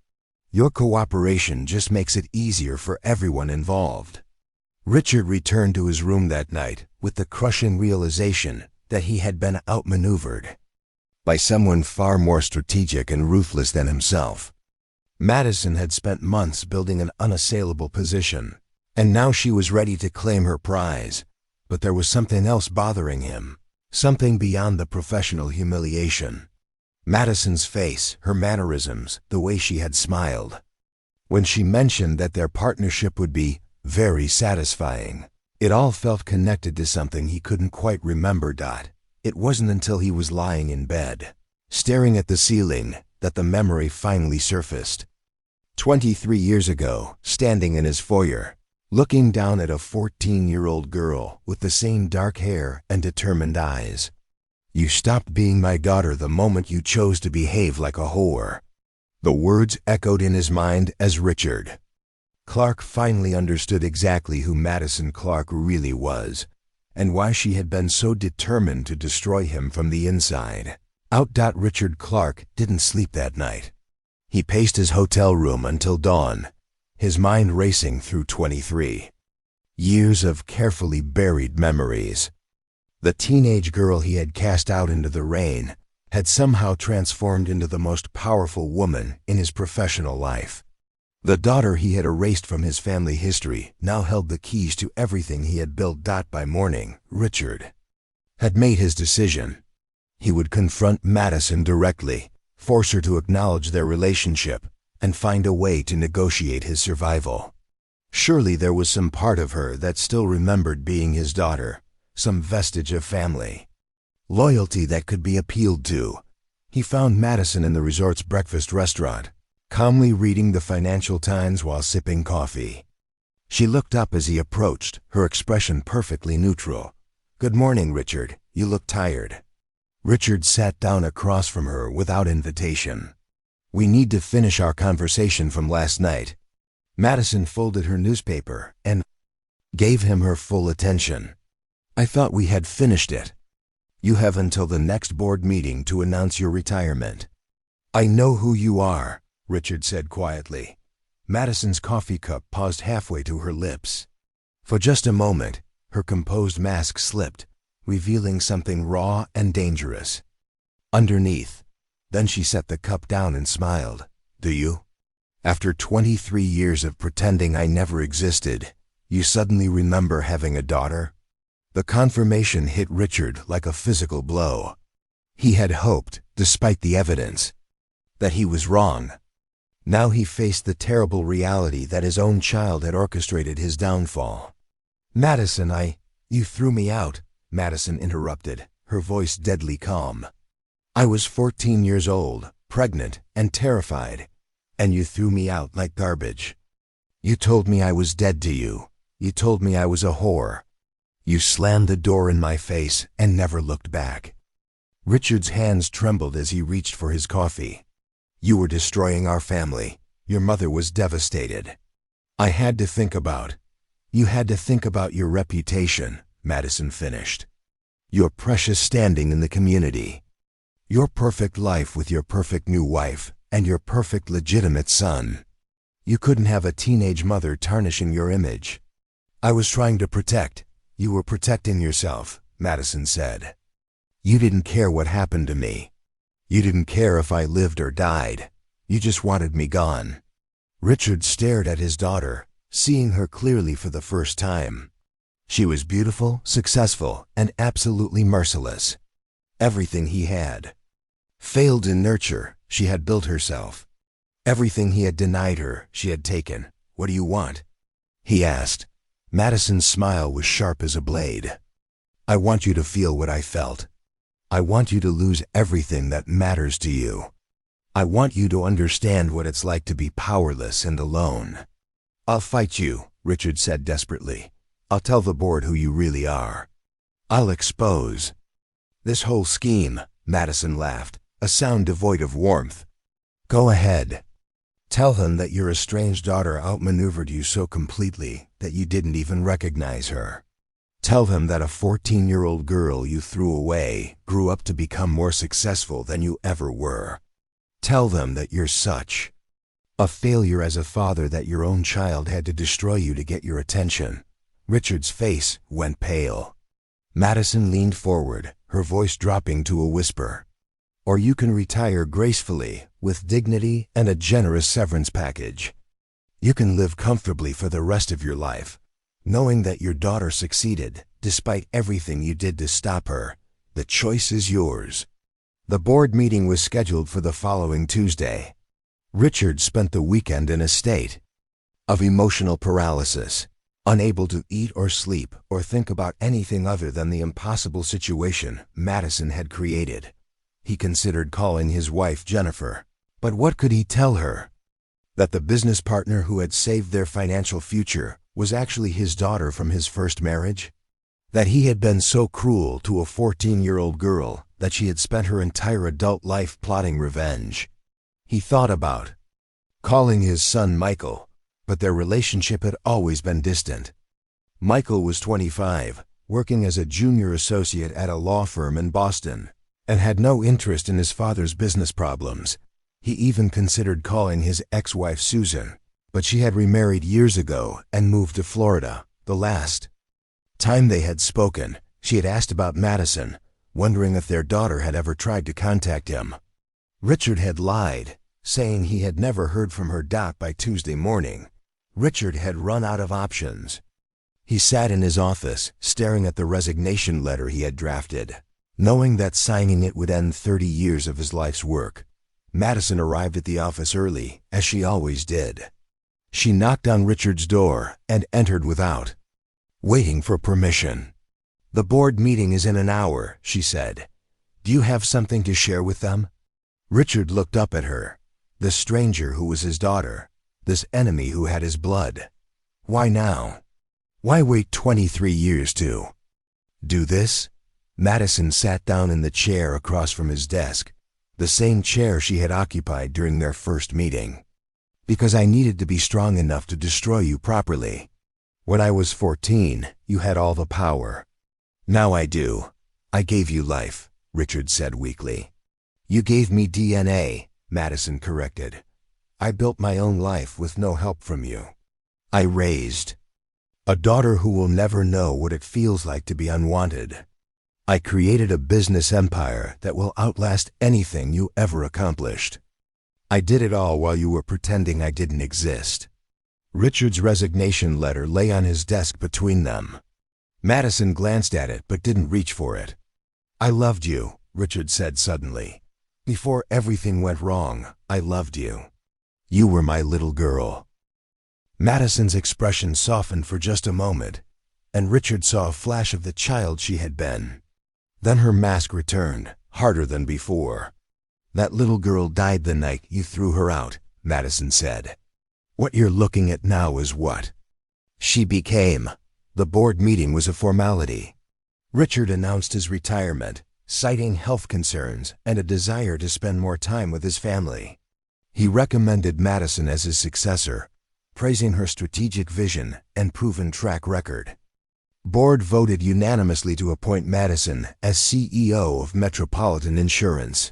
Your cooperation just makes it easier for everyone involved. Richard returned to his room that night with the crushing realization that he had been outmaneuvered by someone far more strategic and ruthless than himself. Madison had spent months building an unassailable position, and now she was ready to claim her prize. But there was something else bothering him, something beyond the professional humiliation. Madison's face, her mannerisms, the way she had smiled. When she mentioned that their partnership would be very satisfying, it all felt connected to something he couldn't quite remember. It wasn't until he was lying in bed, staring at the ceiling, that the memory finally surfaced. 23 years ago, standing in his foyer, looking down at a 14-year-old girl with the same dark hair and determined eyes. You stopped being my daughter the moment you chose to behave like a whore. The words echoed in his mind as Richard Clark finally understood exactly who Madison Clark really was, and why she had been so determined to destroy him from the inside out. Richard Clark didn't sleep that night. He paced his hotel room until dawn, his mind racing through 23 years of carefully buried memories. The teenage girl he had cast out into the rain had somehow transformed into the most powerful woman in his professional life. The daughter he had erased from his family history now held the keys to everything he had built. By morning, Richard had made his decision. He would confront Madison directly, force her to acknowledge their relationship, and find a way to negotiate his survival. Surely there was some part of her that still remembered being his daughter, some vestige of family loyalty that could be appealed to. He found Madison in the resort's breakfast restaurant, calmly reading the Financial Times while sipping coffee. She looked up as he approached, her expression perfectly neutral. "Good morning, Richard. You look tired." Richard sat down across from her without invitation. "We need to finish our conversation from last night." Madison folded her newspaper and gave him her full attention. "I thought we had finished it. You have until the next board meeting to announce your retirement." "I know who you are," Richard said quietly. Madison's coffee cup paused halfway to her lips. For just a moment, her composed mask slipped, revealing something raw and dangerous underneath. Then she set the cup down and smiled. "Do you? After 23 years of pretending I never existed, you suddenly remember having a daughter?" The confirmation hit Richard like a physical blow. He had hoped, despite the evidence, that he was wrong. Now he faced the terrible reality that his own child had orchestrated his downfall. "Madison, you threw me out," Madison interrupted, her voice deadly calm. "I was 14 years old, pregnant, and terrified, and you threw me out like garbage. You told me I was dead to you. You told me I was a whore. You slammed the door in my face and never looked back." Richard's hands trembled as he reached for his coffee. "You were destroying our family. Your mother was devastated. I had to think about. You had to think about your reputation," Madison finished. "Your precious standing in the community. Your perfect life with your perfect new wife and your perfect legitimate son. You couldn't have a teenage mother tarnishing your image." "I was trying to protect. You were protecting yourself," Madison said. "You didn't care what happened to me. You didn't care if I lived or died. You just wanted me gone." Richard stared at his daughter, seeing her clearly for the first time. She was beautiful, successful, and absolutely merciless. Everything he had failed to nurture, she had built herself. Everything he had denied her, she had taken. "What do you want?" he asked. Madison's smile was sharp as a blade. "I want you to feel what I felt. I want you to lose everything that matters to you. I want you to understand what it's like to be powerless and alone." "I'll fight you," Richard said desperately. "I'll tell the board who you really are. I'll expose this whole scheme." Madison laughed, a sound devoid of warmth. "Go ahead. Tell them that your estranged daughter outmaneuvered you so completely that you didn't even recognize her. Tell them that a 14-year-old girl you threw away grew up to become more successful than you ever were. Tell them that you're such a failure as a father that your own child had to destroy you to get your attention. Richard's face went pale. Madison leaned forward, her voice dropping to a whisper. Or you can retire gracefully, with dignity and a generous severance package. You can live comfortably for the rest of your life, knowing that your daughter succeeded, despite everything you did to stop her. The choice is yours. The board meeting was scheduled for the following Tuesday. Richard spent the weekend in a state of emotional paralysis, unable to eat or sleep or think about anything other than the impossible situation Madison had created. He considered calling his wife Jennifer, but what could he tell her? That the business partner who had saved their financial future was actually his daughter from his first marriage? That he had been so cruel to a 14-year-old girl that she had spent her entire adult life plotting revenge? He thought about calling his son Michael, but their relationship had always been distant. Michael was 25, working as a junior associate at a law firm in Boston, and had no interest in his father's business problems. He even considered calling his ex-wife Susan, but she had remarried years ago and moved to Florida. The last time they had spoken, she had asked about Madison, wondering if their daughter had ever tried to contact him. Richard had lied, saying he had never heard from her by Tuesday morning. Richard had run out of options. He sat in his office, staring at the resignation letter he had drafted, knowing that signing it would end 30 years of his life's work. Madison arrived at the office early, as she always did. She knocked on Richard's door and entered without waiting for permission. "The board meeting is in an hour," she said. "Do you have something to share with them?" Richard looked up at her. The stranger who was his daughter, this enemy who had his blood. Why now? Why wait 23 years to do this? Madison sat down in the chair across from his desk, the same chair she had occupied during their first meeting. "Because I needed to be strong enough to destroy you properly. When I was 14, you had all the power. Now I do. I gave you life," Richard said weakly. "You gave me DNA," Madison corrected. "I built my own life with no help from you. I raised a daughter who will never know what it feels like to be unwanted. I created a business empire that will outlast anything you ever accomplished. I did it all while you were pretending I didn't exist." Richard's resignation letter lay on his desk between them. Madison glanced at it but didn't reach for it. "I loved you," Richard said suddenly. "Before everything went wrong, I loved you. You were my little girl." Madison's expression softened for just a moment, and Richard saw a flash of the child she had been. Then her mask returned, harder than before. "That little girl died the night you threw her out," Madison said. "What you're looking at now is what she became." The board meeting was a formality. Richard announced his retirement, citing health concerns and a desire to spend more time with his family. He recommended Madison as his successor, praising her strategic vision and proven track record. Board voted unanimously to appoint Madison as CEO of Metropolitan Insurance.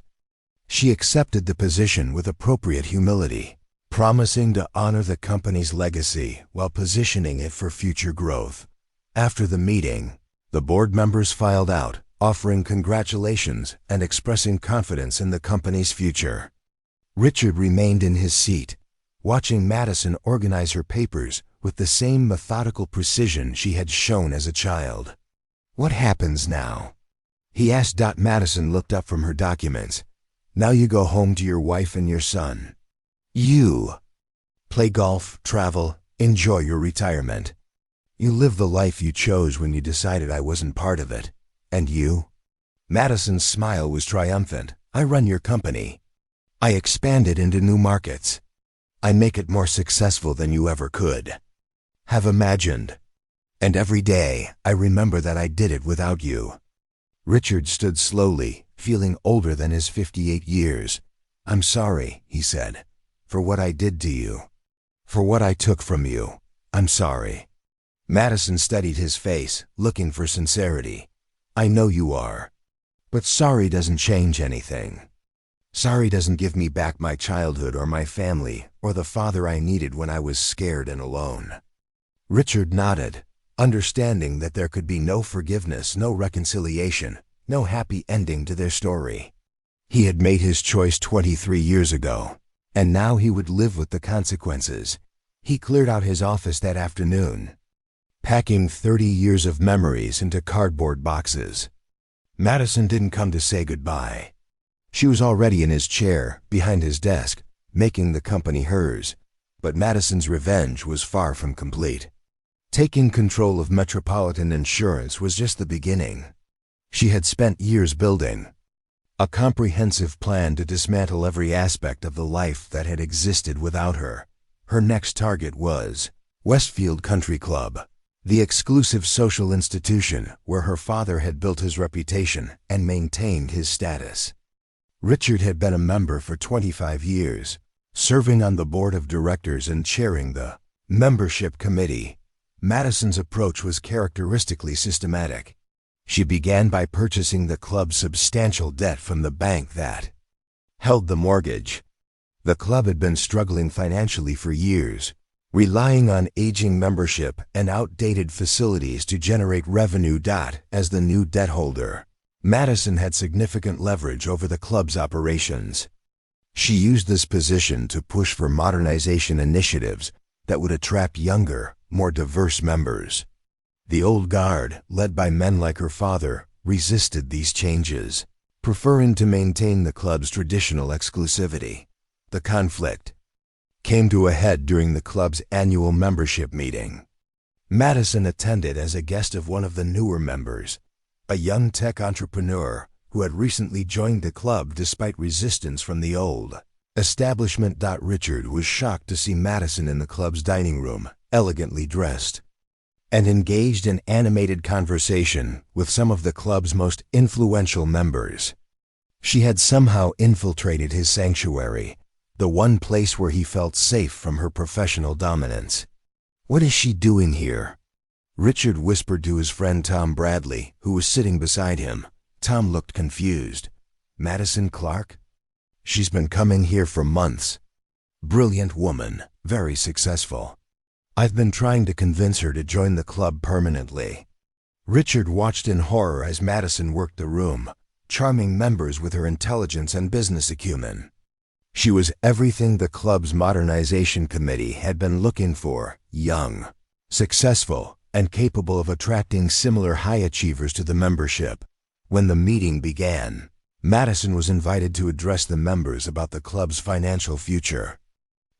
She accepted the position with appropriate humility, promising to honor the company's legacy while positioning it for future growth. After the meeting, the board members filed out, offering congratulations and expressing confidence in the company's future. Richard remained in his seat, watching Madison organize her papers with the same methodical precision she had shown as a child. "What happens now?" he asked. Madison looked up from her documents. "Now you go home to your wife and your son. You play golf, travel, enjoy your retirement. You live the life you chose when you decided I wasn't part of it. And you?" Madison's smile was triumphant. "I run your company. I expand it into new markets. I make it more successful than you ever could have imagined. And every day, I remember that I did it without you." Richard stood slowly, feeling older than his 58 years. "I'm sorry," he said, "for what I did to you. For what I took from you. I'm sorry." Madison studied his face, looking for sincerity. "I know you are. But sorry doesn't change anything. Sorry doesn't give me back my childhood or my family or the father I needed when I was scared and alone." Richard nodded, understanding that there could be no forgiveness, no reconciliation, no happy ending to their story. He had made his choice 23 years ago, and now he would live with the consequences. He cleared out his office that afternoon, packing 30 years of memories into cardboard boxes. Madison didn't come to say goodbye. She was already in his chair, behind his desk, making the company hers. But Madison's revenge was far from complete. Taking control of Metropolitan Insurance was just the beginning. She had spent years building a comprehensive plan to dismantle every aspect of the life that had existed without her. Her next target was Westfield Country Club, the exclusive social institution where her father had built his reputation and maintained his status. Richard had been a member for 25 years, serving on the board of directors and chairing the membership committee. Madison's approach was characteristically systematic. She began by purchasing the club's substantial debt from the bank that held the mortgage. The club had been struggling financially for years, relying on aging membership and outdated facilities to generate revenue. As the new debt holder, Madison had significant leverage over the club's operations. She used this position to push for modernization initiatives that would attract younger, more diverse members. The old guard, led by men like her father, resisted these changes, preferring to maintain the club's traditional exclusivity. The conflict came to a head during the club's annual membership meeting. Madison attended as a guest of one of the newer members, a young tech entrepreneur who had recently joined the club despite resistance from the old establishment. Richard was shocked to see Madison in the club's dining room, elegantly dressed, and engaged in animated conversation with some of the club's most influential members. She had somehow infiltrated his sanctuary, the one place where he felt safe from her professional dominance. "What is she doing here?" Richard whispered to his friend Tom Bradley, who was sitting beside him. Tom looked confused. "Madison Clark? She's been coming here for months. Brilliant woman, very successful. I've been trying to convince her to join the club permanently." Richard watched in horror as Madison worked the room, charming members with her intelligence and business acumen. She was everything the club's modernization committee had been looking for: young, successful, and capable of attracting similar high achievers to the membership. When the meeting began, Madison was invited to address the members about the club's financial future.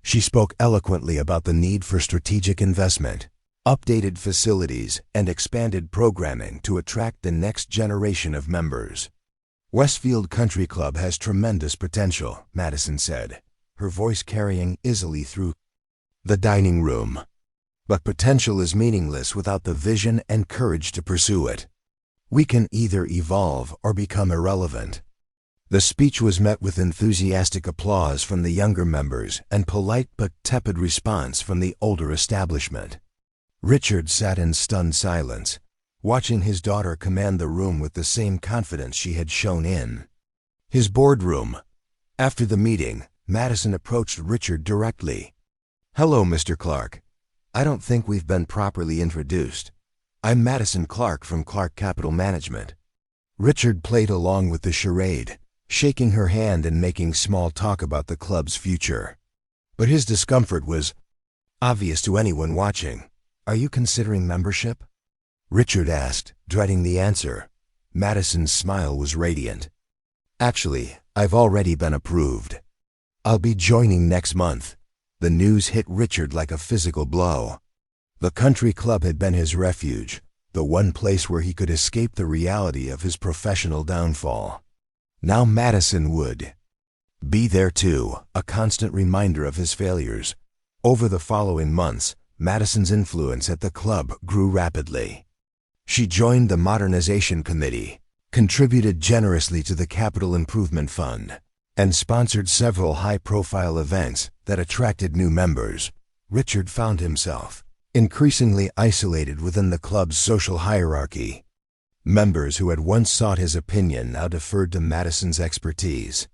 She spoke eloquently about the need for strategic investment, updated facilities, and expanded programming to attract the next generation of members. "Westfield Country Club has tremendous potential," Madison said, her voice carrying easily through the dining room. "But potential is meaningless without the vision and courage to pursue it. We can either evolve or become irrelevant." The speech was met with enthusiastic applause from the younger members and polite but tepid response from the older establishment. Richard sat in stunned silence, watching his daughter command the room with the same confidence she had shown in his boardroom. After the meeting, Madison approached Richard directly. "Hello, Mr. Clark. I don't think we've been properly introduced. I'm Madison Clark from Clark Capital Management." Richard played along with the charade, shaking her hand and making small talk about the club's future. But his discomfort was obvious to anyone watching. "Are you considering membership?" Richard asked, dreading the answer. Madison's smile was radiant. "Actually, I've already been approved. I'll be joining next month." The news hit Richard like a physical blow. The country club had been his refuge, the one place where he could escape the reality of his professional downfall. Now Madison would be there too, a constant reminder of his failures. Over the following months, Madison's influence at the club grew rapidly. She joined the Modernization Committee, contributed generously to the Capital Improvement Fund, and sponsored several high-profile events that attracted new members. Richard found himself increasingly isolated within the club's social hierarchy. Members who had once sought his opinion now deferred to Madison's expertise.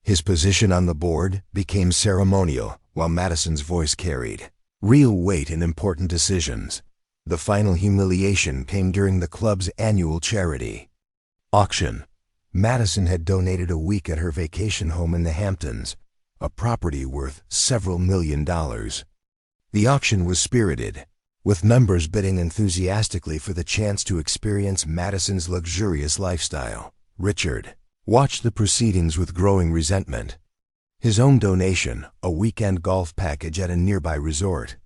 His position on the board became ceremonial, while Madison's voice carried real weight in important decisions. The final humiliation came during the club's annual charity auction. Madison had donated a week at her vacation home in the Hamptons, a property worth several $1,000,000. The auction was spirited, with members bidding enthusiastically for the chance to experience Madison's luxurious lifestyle. Richard watched the proceedings with growing resentment. His own donation, a weekend golf package at a nearby resort,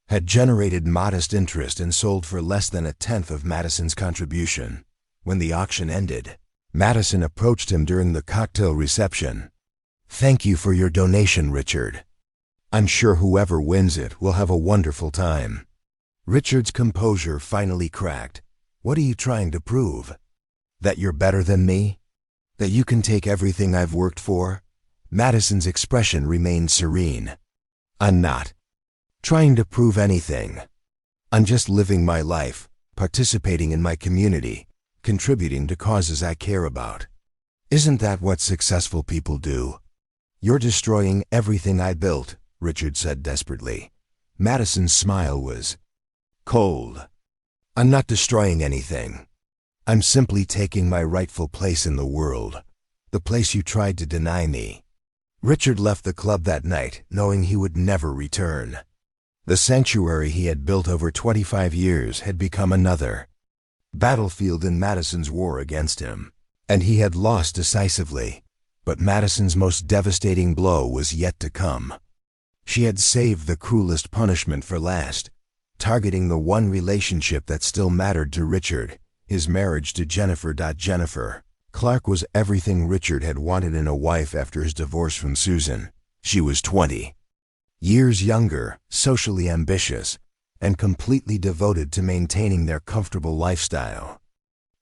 had generated modest interest and sold for less than a tenth of Madison's contribution. When the auction ended, Madison approached him during the cocktail reception. "Thank you for your donation, Richard. I'm sure whoever wins it will have a wonderful time." Richard's composure finally cracked. "What are you trying to prove? That you're better than me? That you can take everything I've worked for?" Madison's expression remained serene. "I'm not trying to prove anything. I'm just living my life, participating in my community, contributing to causes I care about. Isn't that what successful people do?" "You're destroying everything I built," Richard said desperately. Madison's smile was cold. "I'm not destroying anything. I'm simply taking my rightful place in the world, the place you tried to deny me." Richard left the club that night, knowing he would never return. The sanctuary he had built over 25 years had become another battlefield in Madison's war against him, and he had lost decisively. But Madison's most devastating blow was yet to come. She had saved the cruelest punishment for last, targeting the one relationship that still mattered to Richard, his marriage to Jennifer. Jennifer Clark was everything Richard had wanted in a wife after his divorce from Susan. She was 20 years younger, socially ambitious, and completely devoted to maintaining their comfortable lifestyle.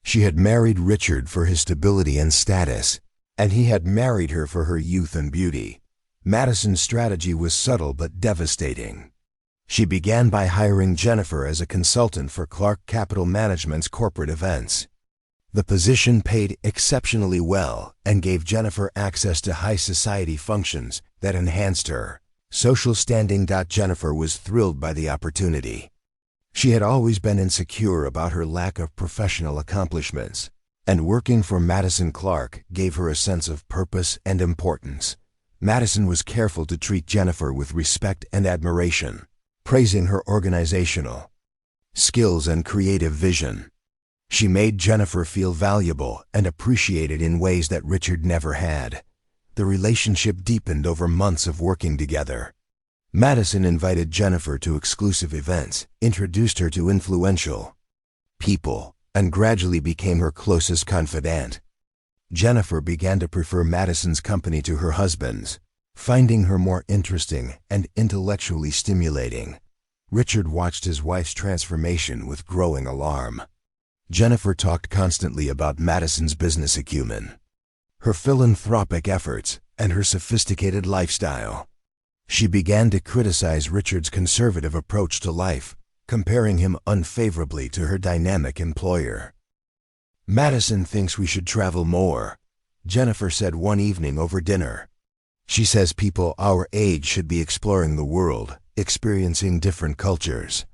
She had married Richard for his stability and status, and he had married her for her youth and beauty. Madison's strategy was subtle but devastating. She began by hiring Jennifer as a consultant for Clark Capital Management's corporate events. The position paid exceptionally well and gave Jennifer access to high society functions that enhanced her social standing. Jennifer was thrilled by the opportunity. She had always been insecure about her lack of professional accomplishments, and working for Madison Clark gave her a sense of purpose and importance. Madison was careful to treat Jennifer with respect and admiration, praising her organizational skills and creative vision. She made Jennifer feel valuable and appreciated in ways that Richard never had. The relationship deepened over months of working together. Madison invited Jennifer to exclusive events, introduced her to influential people, and gradually became her closest confidant. Jennifer began to prefer Madison's company to her husband's, finding her more interesting and intellectually stimulating. Richard watched his wife's transformation with growing alarm. Jennifer talked constantly about Madison's business acumen, her philanthropic efforts, and her sophisticated lifestyle. She began to criticize Richard's conservative approach to life, comparing him unfavorably to her dynamic employer. "Madison thinks we should travel more," Jennifer said one evening over dinner. "She says people our age should be exploring the world, experiencing different cultures."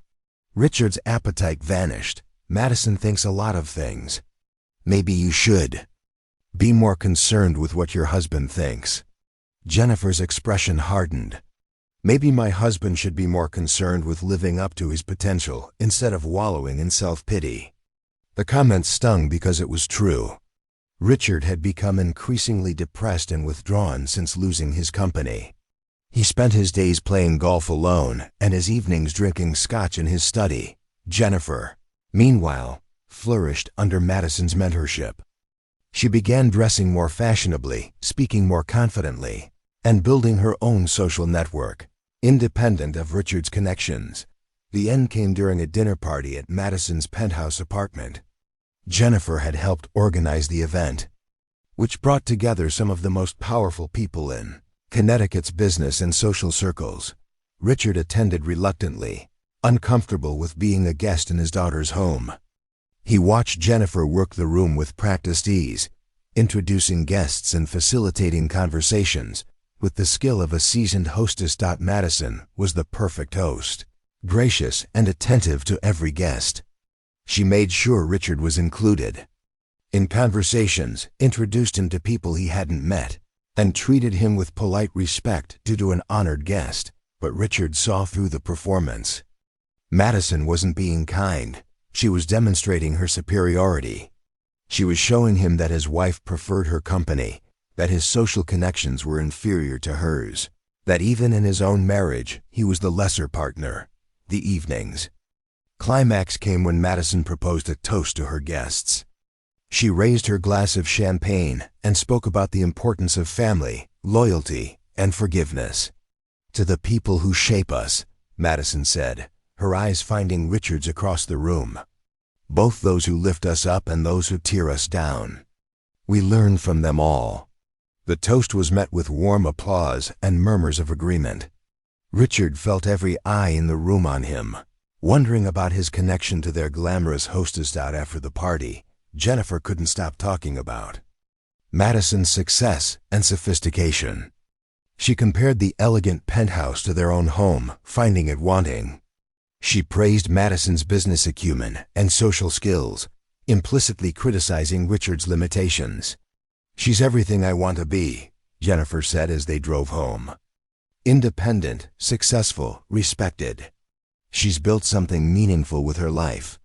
Richard's appetite vanished. "Madison thinks a lot of things. Maybe you should be more concerned with what your husband thinks." Jennifer's expression hardened. "Maybe my husband should be more concerned with living up to his potential instead of wallowing in self-pity." The comment stung because it was true. Richard had become increasingly depressed and withdrawn since losing his company. He spent his days playing golf alone and his evenings drinking scotch in his study. Jennifer, meanwhile, flourished under Madison's mentorship. She began dressing more fashionably, speaking more confidently, and building her own social network, independent of Richard's connections. The end came during a dinner party at Madison's penthouse apartment. Jennifer had helped organize the event, which brought together some of the most powerful people in Connecticut's business and social circles. Richard attended reluctantly, uncomfortable with being a guest in his daughter's home. He watched Jennifer work the room with practiced ease, introducing guests and facilitating conversations with the skill of a seasoned hostess. Madison was the perfect host, gracious and attentive to every guest. She made sure Richard was included in conversations, introduced him to people he hadn't met, and treated him with polite respect due to an honored guest. But Richard saw through the performance. Madison wasn't being kind. She was demonstrating her superiority. She was showing him that his wife preferred her company, that his social connections were inferior to hers, that even in his own marriage, he was the lesser partner. The evening's climax came when Madison proposed a toast to her guests. She raised her glass of champagne and spoke about the importance of family, loyalty, and forgiveness. "To the people who shape us," Madison said, her eyes finding Richard's across the room. "Both those who lift us up and those who tear us down. We learn from them all." The toast was met with warm applause and murmurs of agreement. Richard felt every eye in the room on him, wondering about his connection to their glamorous hostess. After the party, Jennifer couldn't stop talking about Madison's success and sophistication. She compared the elegant penthouse to their own home, finding it wanting. She praised Madison's business acumen and social skills, implicitly criticizing Richard's limitations. "She's everything I want to be," Jennifer said as they drove home. "Independent, successful, respected. She's built something meaningful with her life."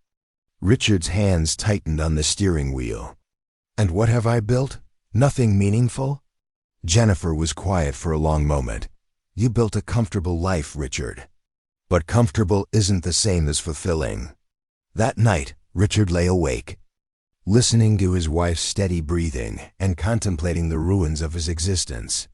Richard's hands tightened on the steering wheel. "And what have I built? Nothing meaningful?" Jennifer was quiet for a long moment. "You built a comfortable life, Richard. But comfortable isn't the same as fulfilling." That night, Richard lay awake, listening to his wife's steady breathing and contemplating the ruins of his existence.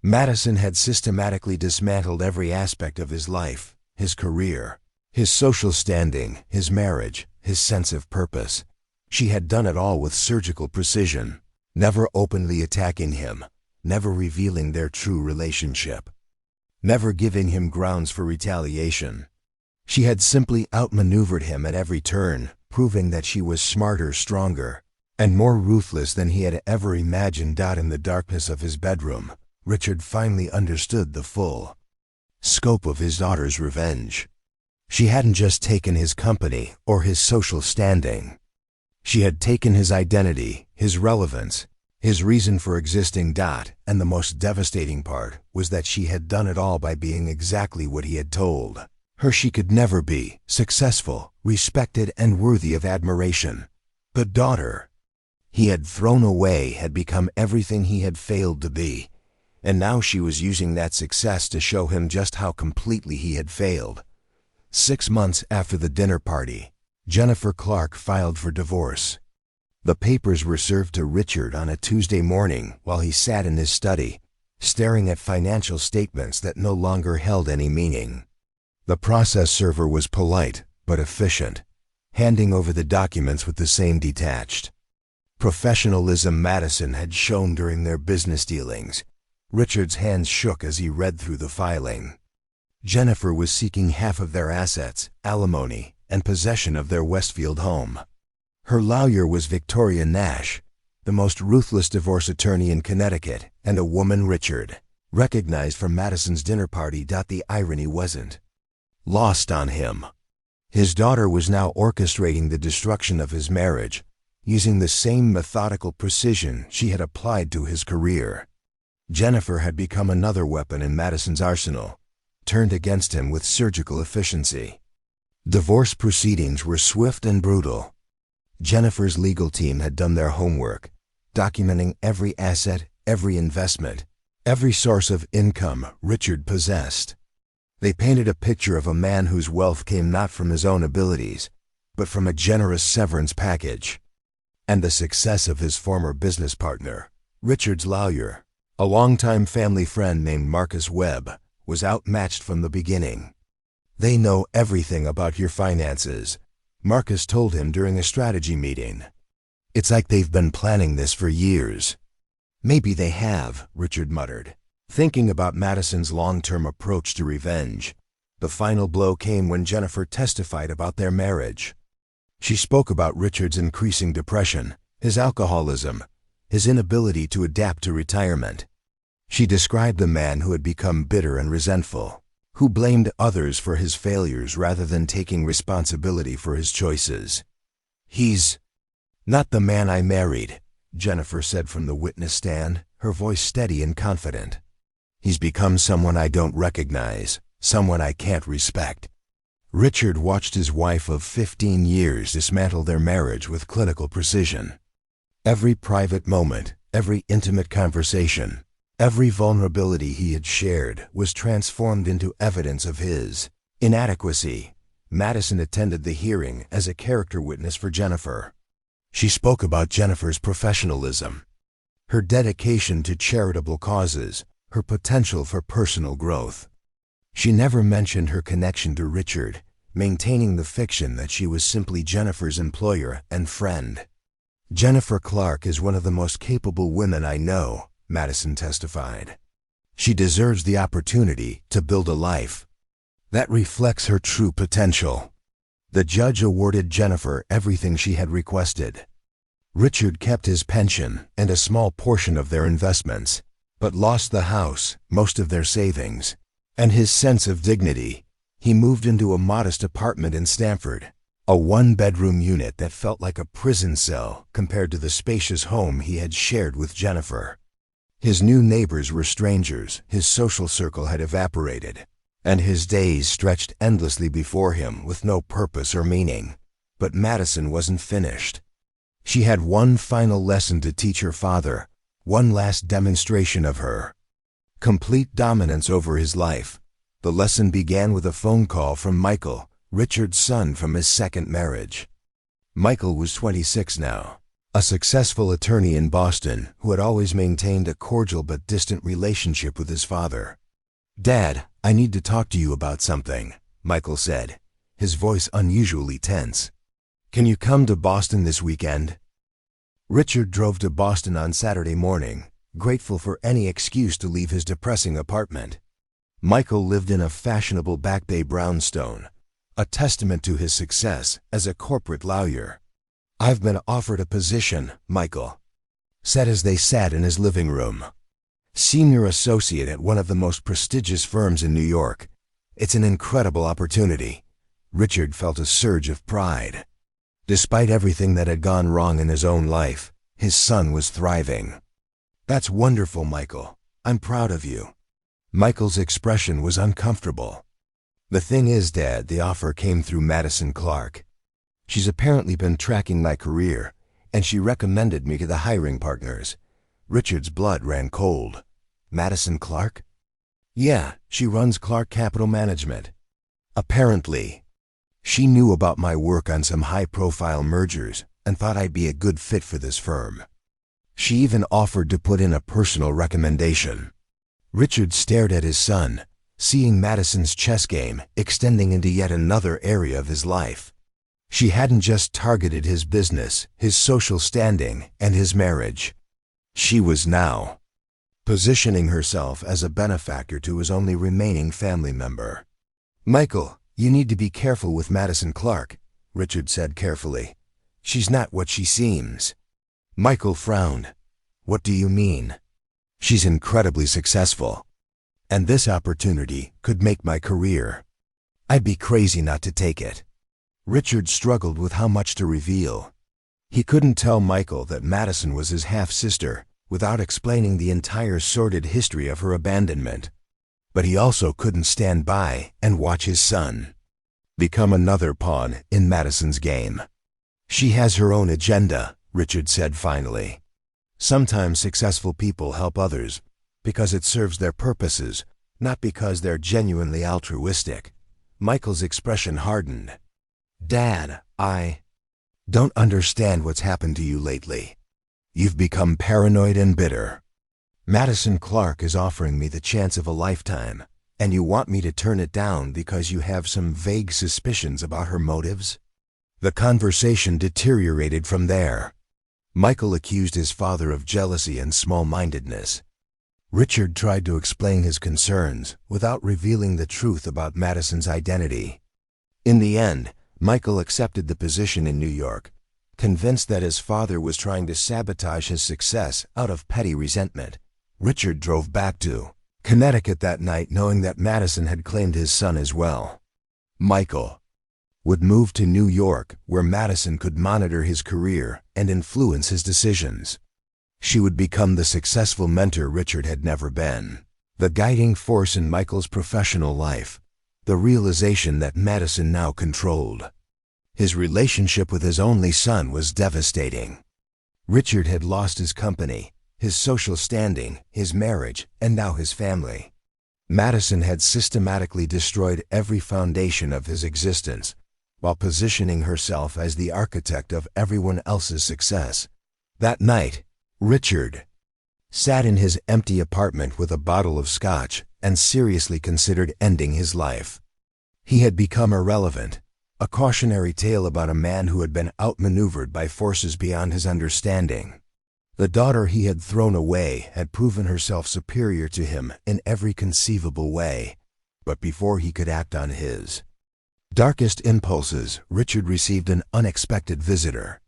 Madison had systematically dismantled every aspect of his life, his career, his social standing, his marriage, his sense of purpose. She had done it all with surgical precision, never openly attacking him, never revealing their true relationship, never giving him grounds for retaliation. She had simply outmaneuvered him at every turn, proving that she was smarter, stronger, and more ruthless than he had ever imagined. In the darkness of his bedroom, Richard finally understood the full scope of his daughter's revenge. She hadn't just taken his company or his social standing. She had taken his identity, his relevance, his reason for existing. And the most devastating part was that she had done it all by being exactly what he had told her she could never be: successful, respected, and worthy of admiration. The daughter he had thrown away had become everything he had failed to be, and now she was using that success to show him just how completely he had failed. 6 months after the dinner party, Jennifer Clark filed for divorce. The papers were served to Richard on a Tuesday morning while he sat in his study, staring at financial statements that no longer held any meaning. The process server was polite but efficient, handing over the documents with the same detached professionalism Madison had shown during their business dealings. Richard's hands shook as he read through the filing. Jennifer was seeking half of their assets, alimony, and possession of their Westfield home. Her lawyer was Victoria Nash, the most ruthless divorce attorney in Connecticut, and a woman Richard recognized from Madison's dinner party. The irony wasn't lost on him. His daughter was now orchestrating the destruction of his marriage, using the same methodical precision she had applied to his career. Jennifer had become another weapon in Madison's arsenal, turned against him with surgical efficiency. Divorce proceedings were swift and brutal. Jennifer's legal team had done their homework, documenting every asset, every investment, every source of income Richard possessed. They painted a picture of a man whose wealth came not from his own abilities, but from a generous severance package. And the success of his former business partner, Richard's lawyer, a longtime family friend named Marcus Webb, was outmatched from the beginning. "They know everything about your finances," Marcus told him during a strategy meeting. "It's like they've been planning this for years." "Maybe they have," Richard muttered, thinking about Madison's long-term approach to revenge. The final blow came when Jennifer testified about their marriage. She spoke about Richard's increasing depression, his alcoholism, his inability to adapt to retirement. She described the man who had become bitter and resentful, who blamed others for his failures rather than taking responsibility for his choices. "He's not the man I married," Jennifer said from the witness stand, her voice steady and confident. "He's become someone I don't recognize, someone I can't respect." Richard watched his wife of 15 years dismantle their marriage with clinical precision. Every private moment, every intimate conversation, every vulnerability he had shared was transformed into evidence of his inadequacy. Madison attended the hearing as a character witness for Jennifer. She spoke about Jennifer's professionalism, her dedication to charitable causes, her potential for personal growth. She never mentioned her connection to Richard, maintaining the fiction that she was simply Jennifer's employer and friend. "Jennifer Clark is one of the most capable women I know," Madison testified. "She deserves the opportunity to build a life that reflects her true potential." The judge awarded Jennifer everything she had requested. Richard kept his pension and a small portion of their investments, but lost the house, most of their savings, and his sense of dignity. He moved into a modest apartment in Stamford, a one-bedroom unit that felt like a prison cell compared to the spacious home he had shared with Jennifer. His new neighbors were strangers, his social circle had evaporated, and his days stretched endlessly before him with no purpose or meaning. But Madison wasn't finished. She had one final lesson to teach her father, one last demonstration of her complete dominance over his life. The lesson began with a phone call from Michael, Richard's son from his second marriage. Michael was 26 now, a successful attorney in Boston who had always maintained a cordial but distant relationship with his father. "Dad, I need to talk to you about something," Michael said, his voice unusually tense. "Can you come to Boston this weekend?" Richard drove to Boston on Saturday morning, grateful for any excuse to leave his depressing apartment. Michael lived in a fashionable Back Bay brownstone, a testament to his success as a corporate lawyer. "I've been offered a position," Michael said as they sat in his living room. "Senior associate at one of the most prestigious firms in New York. It's an incredible opportunity." Richard felt a surge of pride. Despite everything that had gone wrong in his own life, his son was thriving. "That's wonderful, Michael. I'm proud of you." Michael's expression was uncomfortable. "The thing is, Dad, the offer came through Madison Clark. She's apparently been tracking my career, and she recommended me to the hiring partners." Richard's blood ran cold. "Madison Clark?" "Yeah, she runs Clark Capital Management. Apparently, she knew about my work on some high-profile mergers and thought I'd be a good fit for this firm. She even offered to put in a personal recommendation." Richard stared at his son, seeing Madison's chess game extending into yet another area of his life. She hadn't just targeted his business, his social standing, and his marriage. She was now positioning herself as a benefactor to his only remaining family member. "Michael, you need to be careful with Madison Clark," Richard said carefully. "She's not what she seems." Michael frowned. "What do you mean?" "She's incredibly successful, and this opportunity could make my career. I'd be crazy not to take it." Richard struggled with how much to reveal. He couldn't tell Michael that Madison was his half-sister without explaining the entire sordid history of her abandonment. But he also couldn't stand by and watch his son become another pawn in Madison's game. "She has her own agenda," Richard said finally. "Sometimes successful people help others because it serves their purposes, not because they're genuinely altruistic." Michael's expression hardened. "Dad, I don't understand what's happened to you lately. You've become paranoid and bitter. Madison Clark is offering me the chance of a lifetime, and you want me to turn it down because you have some vague suspicions about her motives?" The conversation deteriorated from there. Michael accused his father of jealousy and small-mindedness. Richard tried to explain his concerns without revealing the truth about Madison's identity. In the end, Michael accepted the position in New York, convinced that his father was trying to sabotage his success out of petty resentment. Richard drove back to Connecticut that night knowing that Madison had claimed his son as well. Michael would move to New York, where Madison could monitor his career and influence his decisions. She would become the successful mentor Richard had never been, the guiding force in Michael's professional life, the realization that Madison now controlled. His relationship with his only son was devastating. Richard had lost his company, his social standing, his marriage, and now his family. Madison had systematically destroyed every foundation of his existence, while positioning herself as the architect of everyone else's success. That night, Richard sat in his empty apartment with a bottle of scotch and seriously considered ending his life. He had become irrelevant, a cautionary tale about a man who had been outmaneuvered by forces beyond his understanding. The daughter he had thrown away had proven herself superior to him in every conceivable way, but before he could act on his darkest impulses, Richard received an unexpected visitor.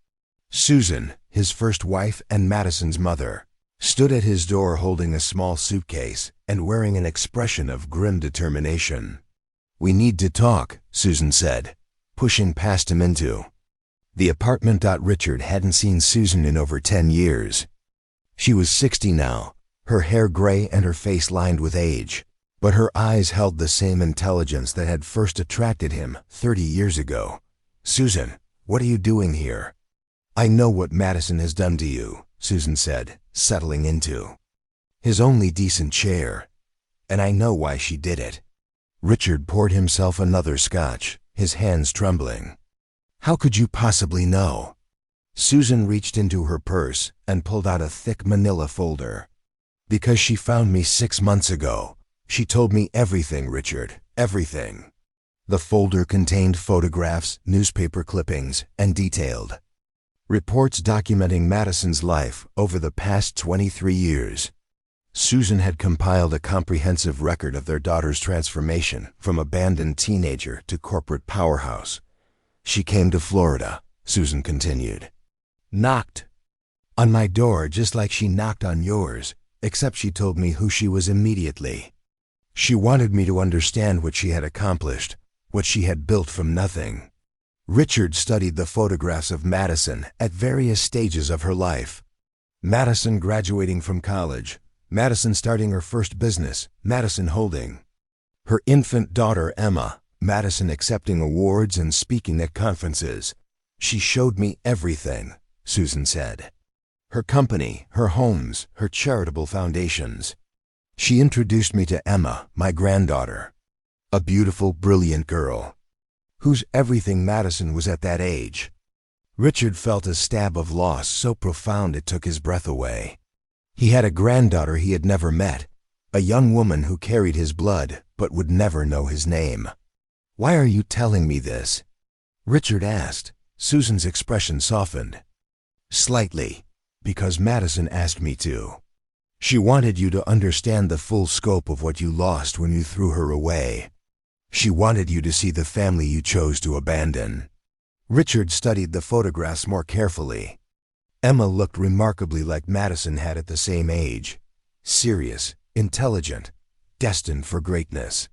Susan, his first wife and Madison's mother, stood at his door holding a small suitcase and wearing an expression of grim determination. "We need to talk," Susan said, pushing past him into the apartment. Richard hadn't seen Susan in over 10 years. She was 60 now, her hair gray and her face lined with age, but her eyes held the same intelligence that had first attracted him 30 years ago. "Susan, what are you doing here?" "I know what Madison has done to you," Susan said, settling into his only decent chair. "And I know why she did it." Richard poured himself another scotch, his hands trembling. "How could you possibly know?" Susan reached into her purse and pulled out a thick manila folder. "Because she found me 6 months ago. She told me everything, Richard, everything." The folder contained photographs, newspaper clippings, and detailed reports documenting Madison's life over the past 23 years. Susan had compiled a comprehensive record of their daughter's transformation from abandoned teenager to corporate powerhouse. "She came to Florida," Susan continued. "Knocked on my door just like she knocked on yours, except she told me who she was immediately. She wanted me to understand what she had accomplished, what she had built from nothing." Richard studied the photographs of Madison at various stages of her life. Madison graduating from college, Madison starting her first business, Madison holding her infant daughter Emma, Madison accepting awards and speaking at conferences. "She showed me everything," Susan said. "Her company, her homes, her charitable foundations. She introduced me to Emma, my granddaughter, a beautiful, brilliant girl whose everything Madison was at that age." Richard felt a stab of loss so profound it took his breath away. He had a granddaughter he had never met, a young woman who carried his blood but would never know his name. "Why are you telling me this?" Richard asked. Susan's expression softened slightly. "Because Madison asked me to. She wanted you to understand the full scope of what you lost when you threw her away. She wanted you to see the family you chose to abandon." Richard studied the photographs more carefully. Emma looked remarkably like Madison had at the same age. Serious, intelligent, destined for greatness.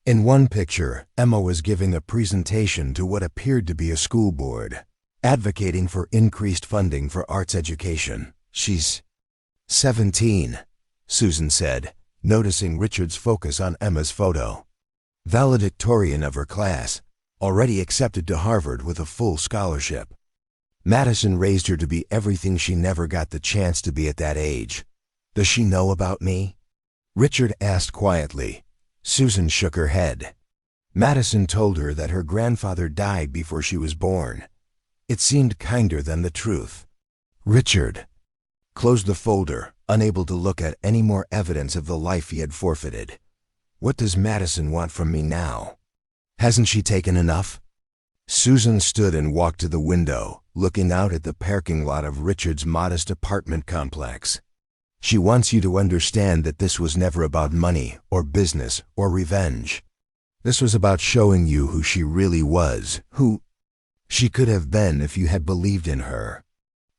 In one picture, Emma was giving a presentation to what appeared to be a school board, advocating for increased funding for arts education. "She's 17, Susan said, noticing Richard's focus on Emma's photo. "Valedictorian of her class, already accepted to Harvard with a full scholarship. Madison raised her to be everything she never got the chance to be at that age. Does she know about me?" Richard asked quietly. Susan shook her head. "Madison told her that her grandfather died before she was born. It seemed kinder than the truth." Richard closed the folder, unable to look at any more evidence of the life he had forfeited. "What does Madison want from me now? Hasn't she taken enough?" Susan stood and walked to the window, looking out at the parking lot of Richard's modest apartment complex. She wants you to understand that this was never about money or business or revenge. This was about showing you who she really was, who she could have been if you had believed in her.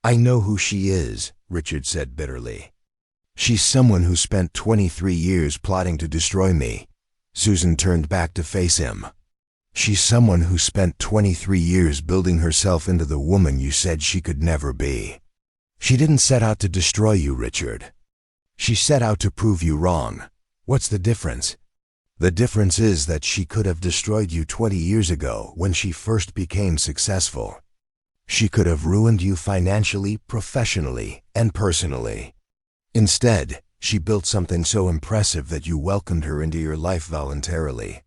I know who she is, Richard said bitterly. She's someone who spent 23 years plotting to destroy me. Susan turned back to face him. She's someone who spent 23 years building herself into the woman you said she could never be. She didn't set out to destroy you, Richard. She set out to prove you wrong. What's the difference? The difference is that she could have destroyed you 20 years ago when she first became successful. She could have ruined you financially, professionally, and personally. Instead, she built something so impressive that you welcomed her into your life voluntarily.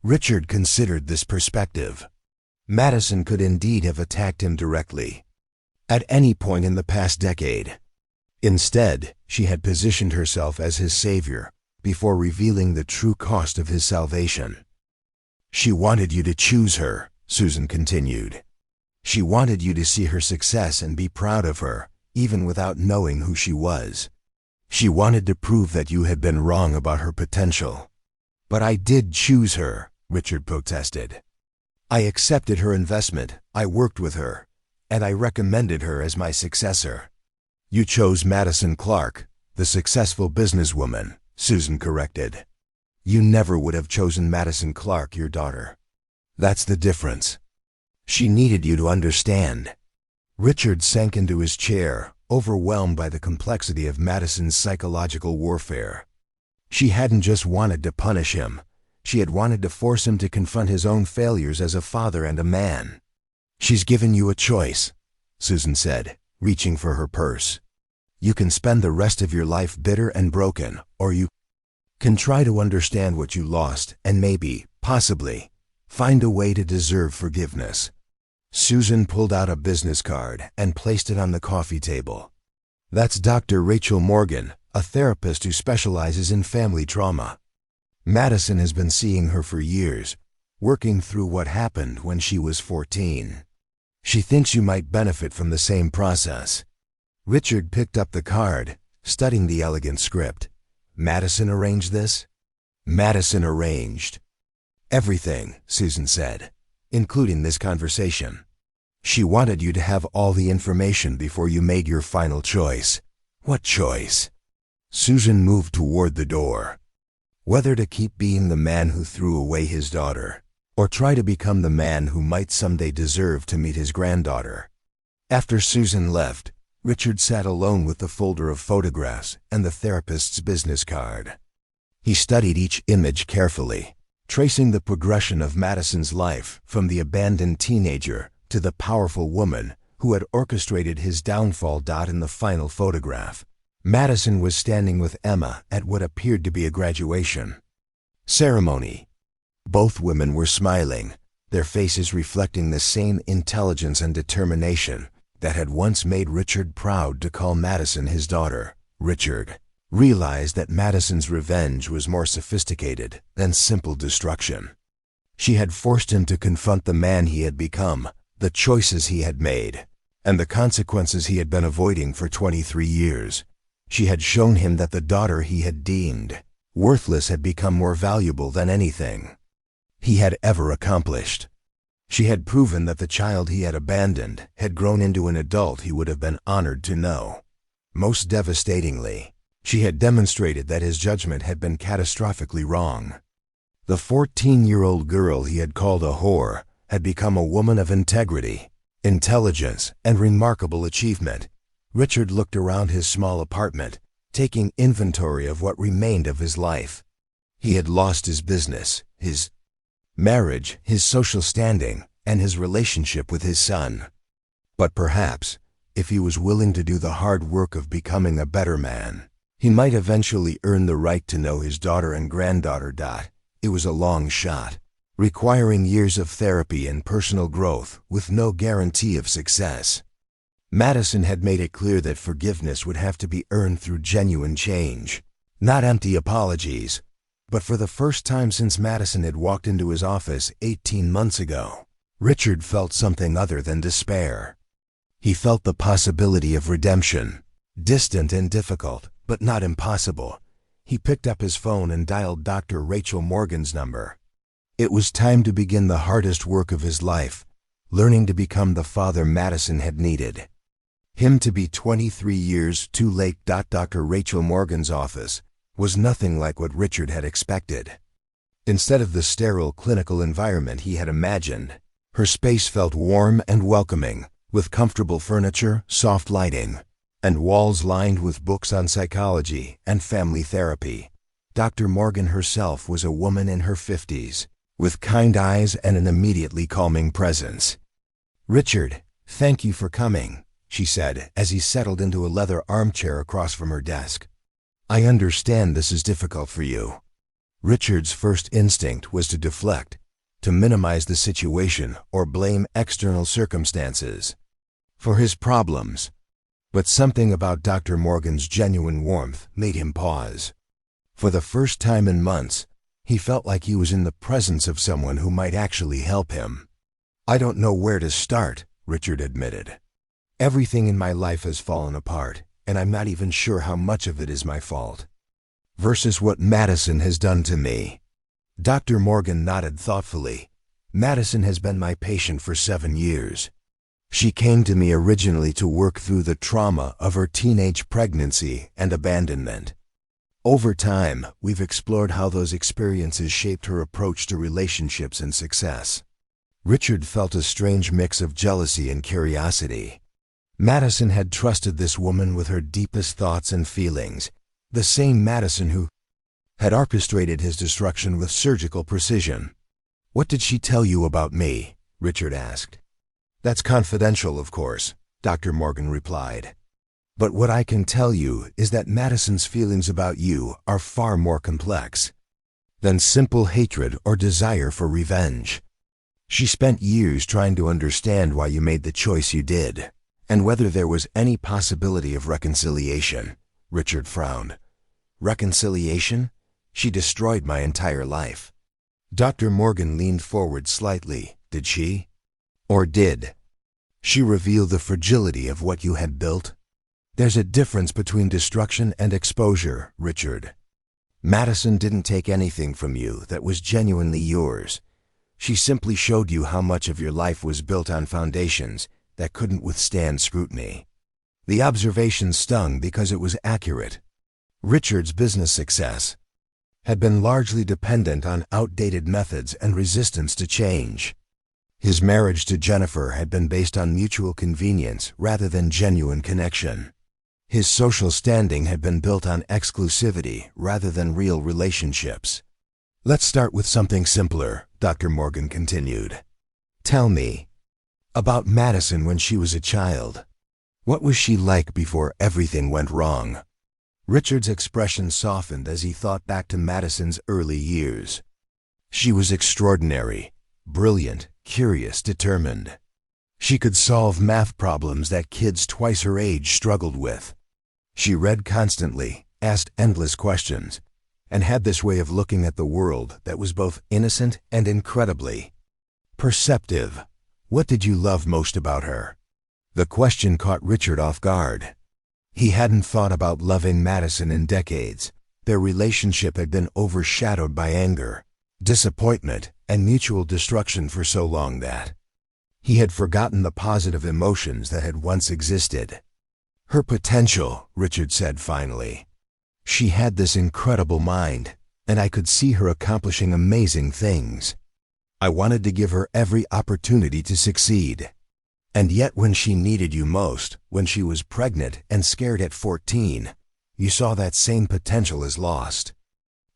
Richard considered this perspective. Madison could indeed have attacked him directly, at any point in the past decade. Instead, she had positioned herself as his savior before revealing the true cost of his salvation. She wanted you to choose her, Susan continued. She wanted you to see her success and be proud of her, even without knowing who she was. She wanted to prove that you had been wrong about her potential. But I did choose her, Richard protested. I accepted her investment, I worked with her, and I recommended her as my successor. You chose Madison Clark, the successful businesswoman, Susan corrected. You never would have chosen Madison Clark, your daughter. That's the difference. She needed you to understand. Richard sank into his chair, overwhelmed by the complexity of Madison's psychological warfare. She hadn't just wanted to punish him. She had wanted to force him to confront his own failures as a father and a man. She's given you a choice, Susan said, reaching for her purse. You can spend the rest of your life bitter and broken, or you can try to understand what you lost and maybe, possibly, find a way to deserve forgiveness. Susan pulled out a business card and placed it on the coffee table. That's Dr. Rachel Morgan, a therapist who specializes in family trauma. Madison has been seeing her for years, working through what happened when she was 14. She thinks you might benefit from the same process. Richard picked up the card, studying the elegant script. Madison arranged this? Madison arranged everything, Susan said, including this conversation. She wanted you to have all the information before you made your final choice. What choice? Susan moved toward the door. Whether to keep being the man who threw away his daughter, or try to become the man who might someday deserve to meet his granddaughter. After Susan left, Richard sat alone with the folder of photographs and the therapist's business card. He studied each image carefully, tracing the progression of Madison's life from the abandoned teenager to the powerful woman who had orchestrated his downfall. In the final photograph, Madison was standing with Emma at what appeared to be a graduation ceremony. Both women were smiling, their faces reflecting the same intelligence and determination that had once made Richard proud to call Madison his daughter. Richard realized that Madison's revenge was more sophisticated than simple destruction. She had forced him to confront the man he had become, the choices he had made, and the consequences he had been avoiding for 23 years. She had shown him that the daughter he had deemed worthless had become more valuable than anything he had ever accomplished. She had proven that the child he had abandoned had grown into an adult he would have been honored to know. Most devastatingly, she had demonstrated that his judgment had been catastrophically wrong. The 14-year-old girl he had called a whore had become a woman of integrity, intelligence, and remarkable achievement. Richard looked around his small apartment, taking inventory of what remained of his life. He had lost his business, his marriage, his social standing, and his relationship with his son. But perhaps, if he was willing to do the hard work of becoming a better man, he might eventually earn the right to know his daughter and granddaughter. It was a long shot, requiring years of therapy and personal growth with no guarantee of success. Madison had made it clear that forgiveness would have to be earned through genuine change, not empty apologies. But for the first time since Madison had walked into his office 18 months ago, Richard felt something other than despair. He felt the possibility of redemption, distant and difficult, but not impossible. He picked up his phone and dialed Dr. Rachel Morgan's number. It was time to begin the hardest work of his life, learning to become the father Madison had needed. Him to be 23 years too late. Dr. Rachel Morgan's office was nothing like what Richard had expected. Instead of the sterile clinical environment he had imagined, her space felt warm and welcoming, with comfortable furniture, soft lighting, and walls lined with books on psychology and family therapy. Dr. Morgan herself was a woman in her 50s, with kind eyes and an immediately calming presence. "Richard, thank you for coming," she said as he settled into a leather armchair across from her desk. "I understand this is difficult for you." Richard's first instinct was to deflect, to minimize the situation or blame external circumstances for his problems. But something about Dr. Morgan's genuine warmth made him pause. For the first time in months, he felt like he was in the presence of someone who might actually help him. "I don't know where to start," Richard admitted. "Everything in my life has fallen apart, and I'm not even sure how much of it is my fault. Versus what Madison has done to me." Dr. Morgan nodded thoughtfully. "Madison has been my patient for 7 years. She came to me originally to work through the trauma of her teenage pregnancy and abandonment. Over time, we've explored how those experiences shaped her approach to relationships and success." Richard felt a strange mix of jealousy and curiosity. Madison had trusted this woman with her deepest thoughts and feelings, the same Madison who had orchestrated his destruction with surgical precision. "What did she tell you about me?" Richard asked. "That's confidential, of course," Dr. Morgan replied. "But what I can tell you is that Madison's feelings about you are far more complex than simple hatred or desire for revenge. She spent years trying to understand why you made the choice you did, and whether there was any possibility of reconciliation." Richard frowned. "Reconciliation? She destroyed my entire life." Dr. Morgan leaned forward slightly. "Did she? Or did she reveal the fragility of what you had built?" "There's a difference between destruction and exposure, Richard. Madison didn't take anything from you that was genuinely yours. She simply showed you how much of your life was built on foundations that couldn't withstand scrutiny. The observation stung because it was accurate. Richard's business success had been largely dependent on outdated methods and resistance to change. His marriage to Jennifer had been based on mutual convenience rather than genuine connection. His social standing had been built on exclusivity rather than real relationships. "Let's start with something simpler," Dr. Morgan continued. "Tell me about Madison when she was a child. What was she like before everything went wrong?" Richard's expression softened as he thought back to Madison's early years. "She was extraordinary, brilliant, curious, determined. She could solve math problems that kids twice her age struggled with. She read constantly, asked endless questions, and had this way of looking at the world that was both innocent and incredibly perceptive. What did you love most about her?" The question caught Richard off guard. He hadn't thought about loving Madison in decades. Their relationship had been overshadowed by anger, disappointment, and mutual destruction for so long that he had forgotten the positive emotions that had once existed. "Her potential," Richard said finally. "She had this incredible mind, and I could see her accomplishing amazing things. I wanted to give her every opportunity to succeed. And yet when she needed you most, when she was pregnant and scared at 14, you saw that same potential as lost.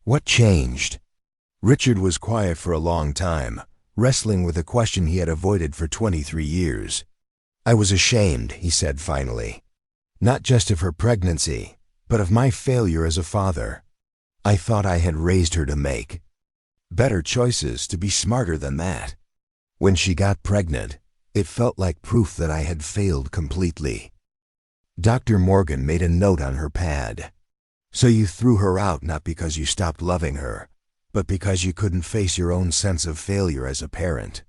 What changed?" Richard was quiet for a long time, wrestling with a question he had avoided for 23 years. "I was ashamed," he said finally. "Not just of her pregnancy, but of my failure as a father. I thought I had raised her to make better choices, to be smarter than that. When she got pregnant, it felt like proof that I had failed completely." Dr. Morgan made a note on her pad. "So you threw her out not because you stopped loving her, but because you couldn't face your own sense of failure as a parent."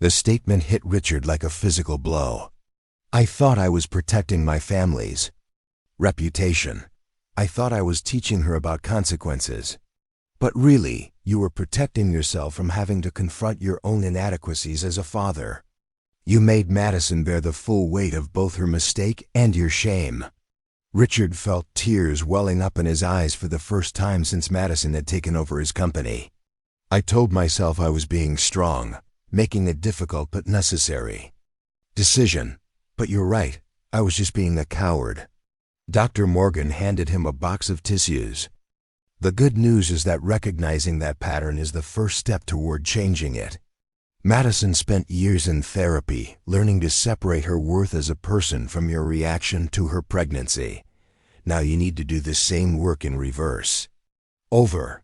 The statement hit Richard like a physical blow. "I thought I was protecting my family's reputation. I thought I was teaching her about consequences. But really, you were protecting yourself from having to confront your own inadequacies as a father. You made Madison bear the full weight of both her mistake and your shame." Richard felt tears welling up in his eyes for the first time since Madison had taken over his company. "I told myself I was being strong, making a difficult but necessary decision. But you're right, I was just being a coward." Dr. Morgan handed him a box of tissues. "The good news is that recognizing that pattern is the first step toward changing it." Madison spent years in therapy, learning to separate her worth as a person from your reaction to her pregnancy. Now you need to do the same work in reverse. Over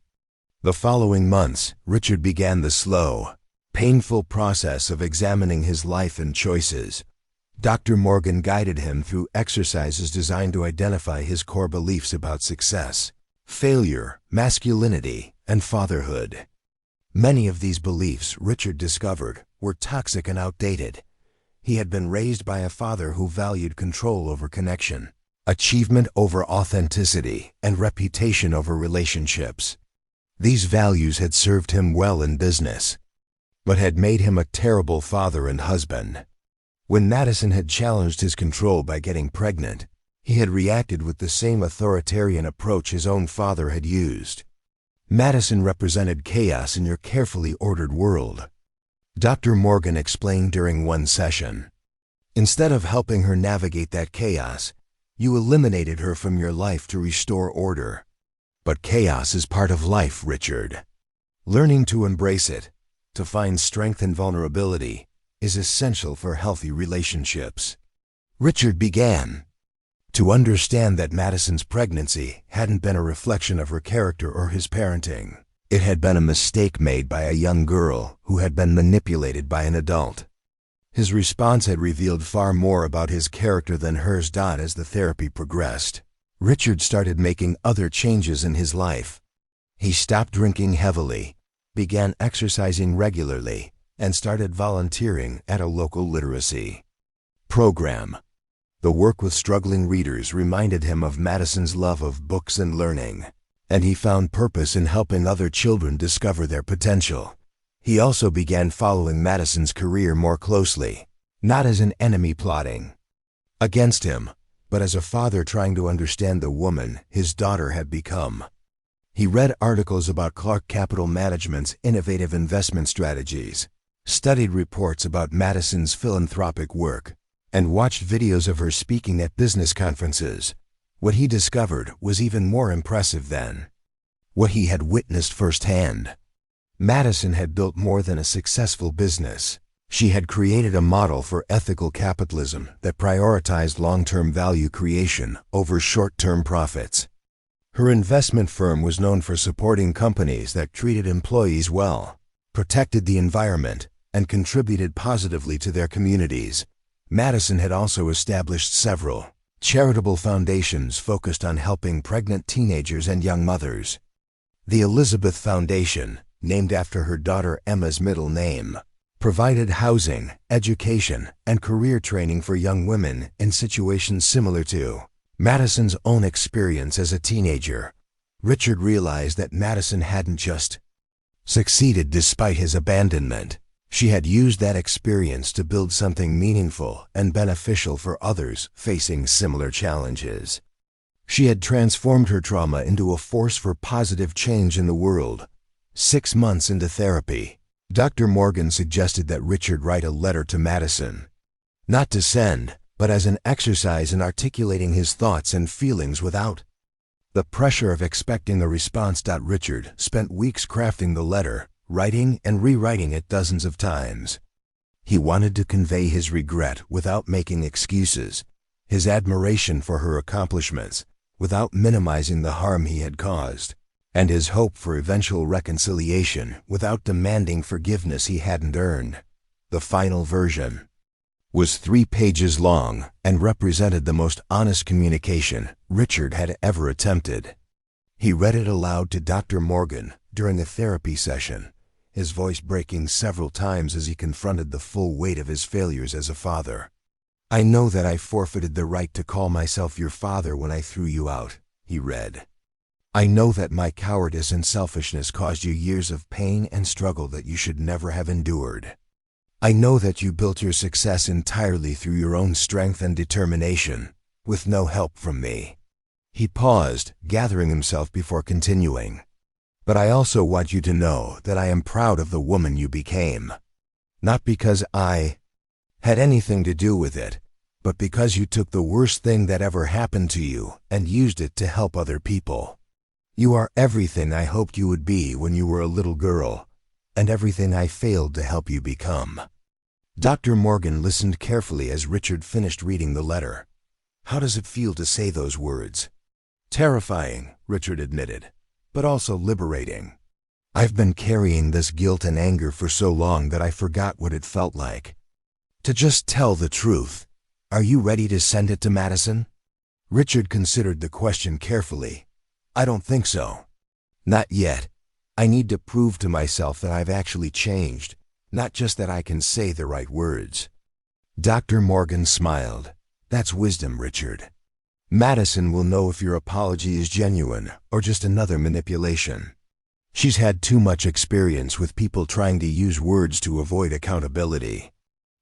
the following months, Richard began the slow, painful process of examining his life and choices. Dr. Morgan guided him through exercises designed to identify his core beliefs about success, failure, masculinity, and fatherhood. Many of these beliefs, Richard discovered, were toxic and outdated. He had been raised by a father who valued control over connection, achievement over authenticity, and reputation over relationships. These values had served him well in business, but had made him a terrible father and husband. When Madison had challenged his control by getting pregnant, he had reacted with the same authoritarian approach his own father had used. Madison represented chaos in your carefully ordered world. Dr. Morgan explained during one session. Instead of helping her navigate that chaos, you eliminated her from your life to restore order. But chaos is part of life, Richard. Learning to embrace it, to find strength in vulnerability, is essential for healthy relationships. Richard began to understand that Madison's pregnancy hadn't been a reflection of her character or his parenting. It had been a mistake made by a young girl who had been manipulated by an adult. His response had revealed far more about his character than hers. As the therapy progressed, Richard started making other changes in his life. He stopped drinking heavily, began exercising regularly, and started volunteering at a local literacy program. The work with struggling readers reminded him of Madison's love of books and learning, and he found purpose in helping other children discover their potential. He also began following Madison's career more closely, not as an enemy plotting against him, but as a father trying to understand the woman his daughter had become. He read articles about Clark Capital Management's innovative investment strategies, studied reports about Madison's philanthropic work, and watched videos of her speaking at business conferences. What he discovered was even more impressive than what he had witnessed firsthand. Madison had built more than a successful business. She had created a model for ethical capitalism that prioritized long-term value creation over short-term profits. Her investment firm was known for supporting companies that treated employees well, protected the environment, and contributed positively to their communities. Madison had also established several charitable foundations focused on helping pregnant teenagers and young mothers. The Elizabeth Foundation, named after her daughter Emma's middle name, provided housing, education, and career training for young women in situations similar to Madison's own experience as a teenager. Richard realized that Madison hadn't just succeeded despite his abandonment. She had used that experience to build something meaningful and beneficial for others facing similar challenges. She had transformed her trauma into a force for positive change in the world. 6 months into therapy, Dr. Morgan suggested that Richard write a letter to Madison. Not to send, but as an exercise in articulating his thoughts and feelings without the pressure of expecting a response. Richard spent weeks crafting the letter, writing and rewriting it dozens of times. He wanted to convey his regret without making excuses, his admiration for her accomplishments without minimizing the harm he had caused, and his hope for eventual reconciliation without demanding forgiveness he hadn't earned. The final version was 3 pages long and represented the most honest communication Richard had ever attempted. He read it aloud to Dr. Morgan during a therapy session, his voice breaking several times as he confronted the full weight of his failures as a father. "I know that I forfeited the right to call myself your father when I threw you out. he read. I know that my cowardice and selfishness caused you years of pain and struggle that you should never have endured. I know that you built your success entirely through your own strength and determination, with no help from me. He paused, gathering himself before continuing. But I also want you to know that I am proud of the woman you became. Not because I had anything to do with it, but because you took the worst thing that ever happened to you and used it to help other people. You are everything I hoped you would be when you were a little girl, and everything I failed to help you become. Dr. Morgan listened carefully as Richard finished reading the letter. How does it feel to say those words? Terrifying, Richard admitted, but also liberating. I've been carrying this guilt and anger for so long that I forgot what it felt like. To just tell the truth. Are you ready to send it to Madison? Richard considered the question carefully. I don't think so. Not yet. I need to prove to myself that I've actually changed, not just that I can say the right words. Dr. Morgan smiled. That's wisdom, Richard. Madison will know if your apology is genuine or just another manipulation. She's had too much experience with people trying to use words to avoid accountability.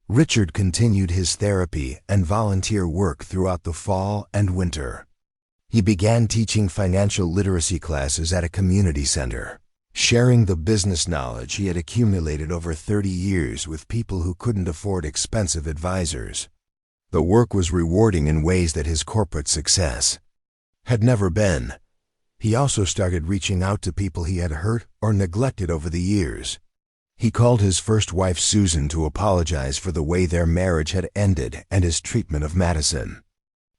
Richard continued his therapy and volunteer work throughout the fall and winter. He began teaching financial literacy classes at a community center, sharing the business knowledge he had accumulated over 30 years with people who couldn't afford expensive advisors. The work was rewarding in ways that his corporate success had never been. He also started reaching out to people he had hurt or neglected over the years. He called his first wife Susan to apologize for the way their marriage had ended and his treatment of Madison.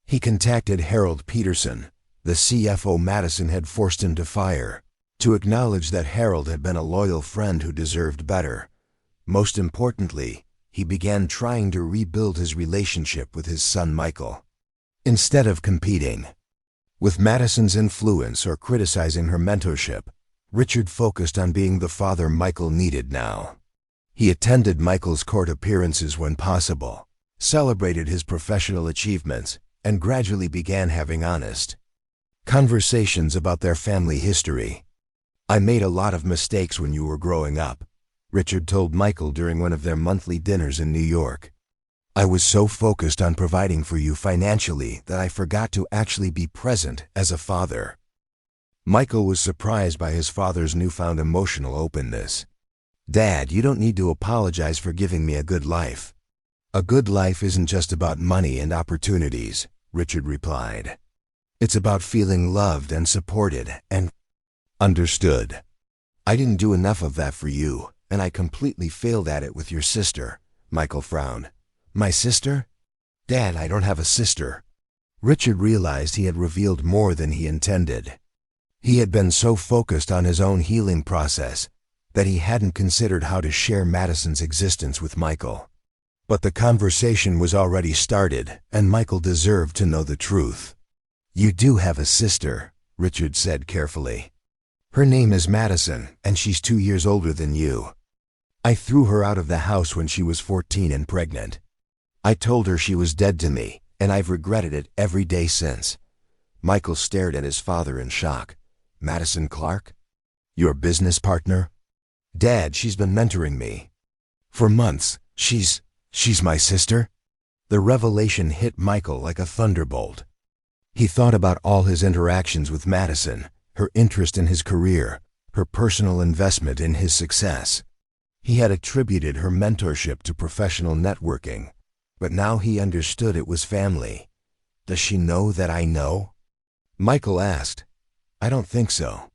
He contacted Harold Peterson, the CFO Madison had forced him to fire, to acknowledge that Harold had been a loyal friend who deserved better. Most importantly, he began trying to rebuild his relationship with his son Michael. Instead of competing with Madison's influence or criticizing her mentorship, Richard focused on being the father Michael needed now. He attended Michael's court appearances when possible, celebrated his professional achievements, and gradually began having honest conversations about their family history. I made a lot of mistakes when you were growing up, Richard told Michael during one of their monthly dinners in New York. I was so focused on providing for you financially that I forgot to actually be present as a father. Michael was surprised by his father's newfound emotional openness. Dad, you don't need to apologize for giving me a good life. A good life isn't just about money and opportunities, Richard replied. It's about feeling loved and supported and understood. I didn't do enough of that for you, and I completely failed at it with your sister, Michael frowned. My sister? Dad, I don't have a sister. Richard realized he had revealed more than he intended. He had been so focused on his own healing process that he hadn't considered how to share Madison's existence with Michael. But the conversation was already started, and Michael deserved to know the truth. You do have a sister, Richard said carefully. Her name is Madison, and she's 2 years older than you. I threw her out of the house when she was 14 and pregnant. I told her she was dead to me, and I've regretted it every day since. Michael stared at his father in shock. Madison Clark? Your business partner? Dad, she's been mentoring me. For months. She's my sister? The revelation hit Michael like a thunderbolt. He thought about all his interactions with Madison, her interest in his career, her personal investment in his success. He had attributed her mentorship to professional networking, but now he understood it was family. Does she know that I know? Michael asked. I don't think so.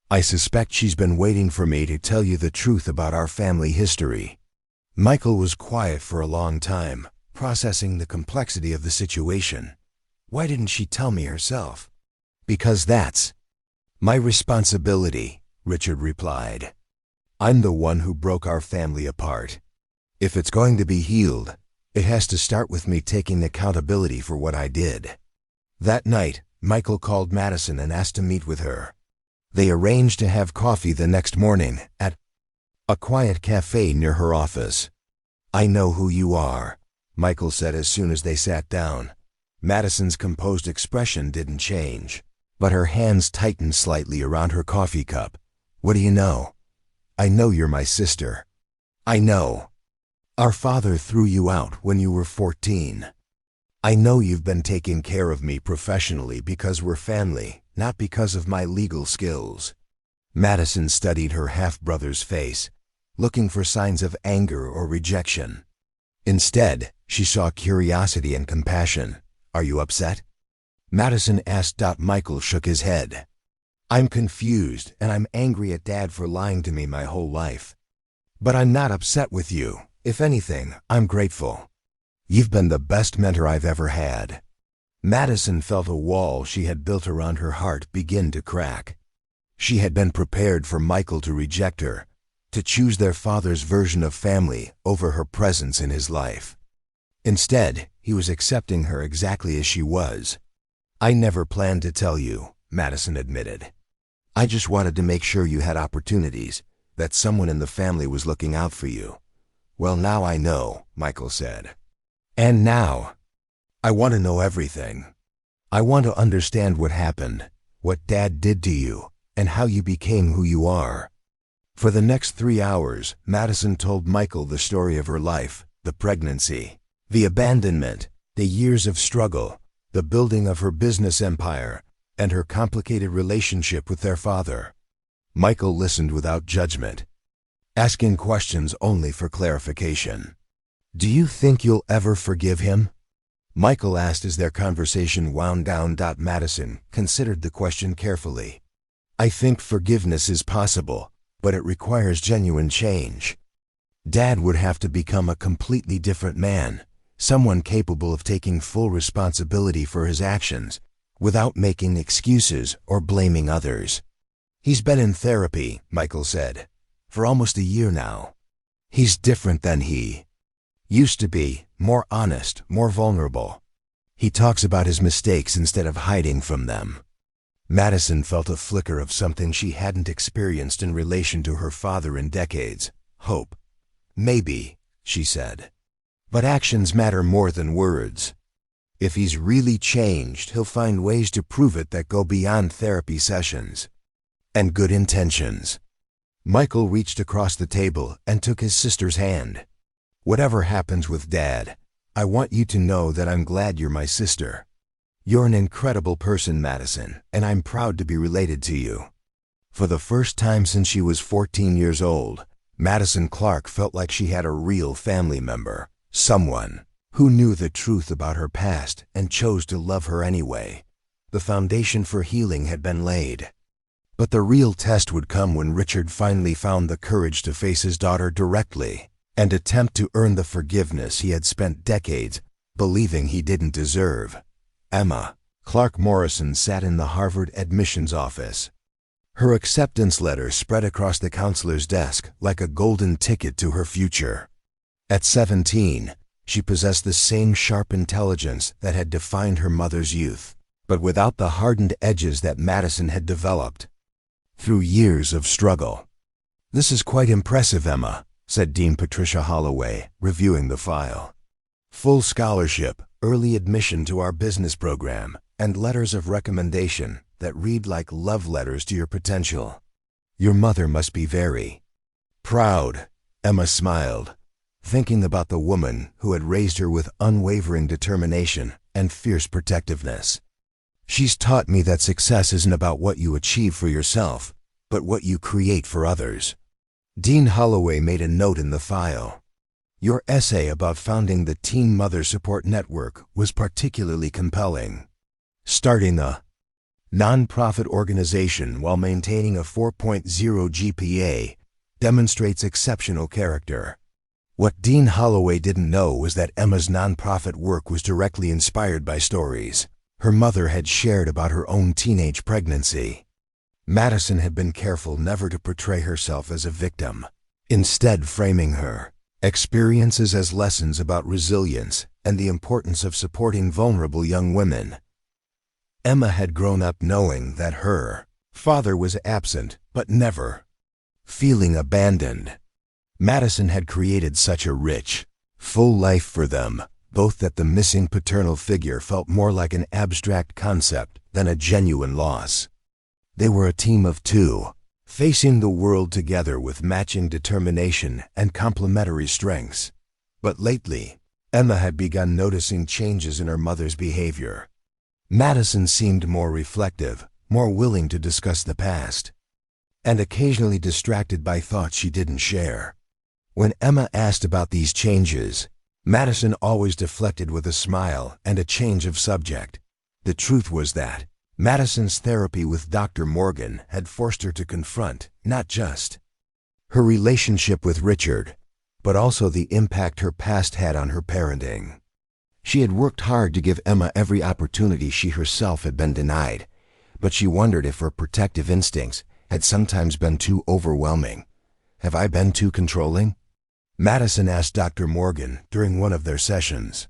I suspect she's been waiting for me to tell you the truth about our family history. Michael was quiet for a long time, processing the complexity of the situation. Why didn't she tell me herself? Because that's my responsibility, Richard replied. I'm the one who broke our family apart. If it's going to be healed, it has to start with me taking accountability for what I did. That night, Michael called Madison and asked to meet with her. They arranged to have coffee the next morning at a quiet cafe near her office. I know who you are, Michael said as soon as they sat down. Madison's composed expression didn't change. But her hands tightened slightly around her coffee cup. "What do you know? I know you're my sister. I know. Our father threw you out when you were 14. I know you've been taking care of me professionally because we're family, not because of my legal skills." Madison studied her half-brother's face, looking for signs of anger or rejection. Instead, she saw curiosity and compassion. "Are you upset?" Madison asked. Michael shook his head. "I'm confused, and I'm angry at Dad for lying to me my whole life. But I'm not upset with you. If anything, I'm grateful. You've been the best mentor I've ever had." Madison felt a wall she had built around her heart begin to crack. She had been prepared for Michael to reject her, to choose their father's version of family over her presence in his life. Instead, he was accepting her exactly as she was. "I never planned to tell you," Madison admitted. "I just wanted to make sure you had opportunities, that someone in the family was looking out for you." "Well, now I know," Michael said. "And now, I want to know everything. I want to understand what happened, what Dad did to you, and how you became who you are." For the next 3 hours, Madison told Michael the story of her life, the pregnancy, the abandonment, the years of struggle, the building of her business empire, and her complicated relationship with their father. Michael listened without judgment, asking questions only for clarification. "Do you think you'll ever forgive him?" Michael asked as their conversation wound down. Madison considered the question carefully. "I think forgiveness is possible, but it requires genuine change. Dad would have to become a completely different man, someone capable of taking full responsibility for his actions, without making excuses or blaming others." "He's been in therapy," Michael said, "for almost a year now. He's different than he used to be, more honest, more vulnerable. He talks about his mistakes instead of hiding from them." Madison felt a flicker of something she hadn't experienced in relation to her father in decades. "Hope. Maybe," she said. "But actions matter more than words. If he's really changed, he'll find ways to prove it that go beyond therapy sessions and good intentions." Michael reached across the table and took his sister's hand. "Whatever happens with Dad, I want you to know that I'm glad you're my sister. You're an incredible person, Madison, and I'm proud to be related to you." For the first time since she was 14 years old, Madison Clark felt like she had a real family member, someone who knew the truth about her past and chose to love her anyway. The foundation for healing had been laid. But the real test would come when Richard finally found the courage to face his daughter directly and attempt to earn the forgiveness he had spent decades believing he didn't deserve. Emma Clark Morrison sat in the Harvard admissions office. Her acceptance letter spread across the counselor's desk like a golden ticket to her future. At 17, she possessed the same sharp intelligence that had defined her mother's youth, but without the hardened edges that Madison had developed through years of struggle. "This is quite impressive, Emma," said Dean Patricia Holloway, reviewing the file. "Full scholarship, early admission to our business program, and letters of recommendation that read like love letters to your potential. Your mother must be very proud." Emma smiled, thinking about the woman who had raised her with unwavering determination and fierce protectiveness. "She's taught me that success isn't about what you achieve for yourself, but what you create for others." Dean Holloway made a note in the file. "Your essay about founding the Teen Mother Support Network was particularly compelling. Starting a nonprofit organization while maintaining a 4.0 GPA demonstrates exceptional character." What Dean Holloway didn't know was that Emma's nonprofit work was directly inspired by stories her mother had shared about her own teenage pregnancy. Madison had been careful never to portray herself as a victim, instead framing her experiences as lessons about resilience and the importance of supporting vulnerable young women. Emma had grown up knowing that her father was absent, but never feeling abandoned. Madison had created such a rich, full life for them, both that the missing paternal figure felt more like an abstract concept than a genuine loss. They were a team of two, facing the world together with matching determination and complementary strengths. But lately, Emma had begun noticing changes in her mother's behavior. Madison seemed more reflective, more willing to discuss the past, and occasionally distracted by thoughts she didn't share. When Emma asked about these changes, Madison always deflected with a smile and a change of subject. The truth was that Madison's therapy with Dr. Morgan had forced her to confront not just her relationship with Richard, but also the impact her past had on her parenting. She had worked hard to give Emma every opportunity she herself had been denied, but she wondered if her protective instincts had sometimes been too overwhelming. "Have I been too controlling?" Madison asked Dr. Morgan during one of their sessions.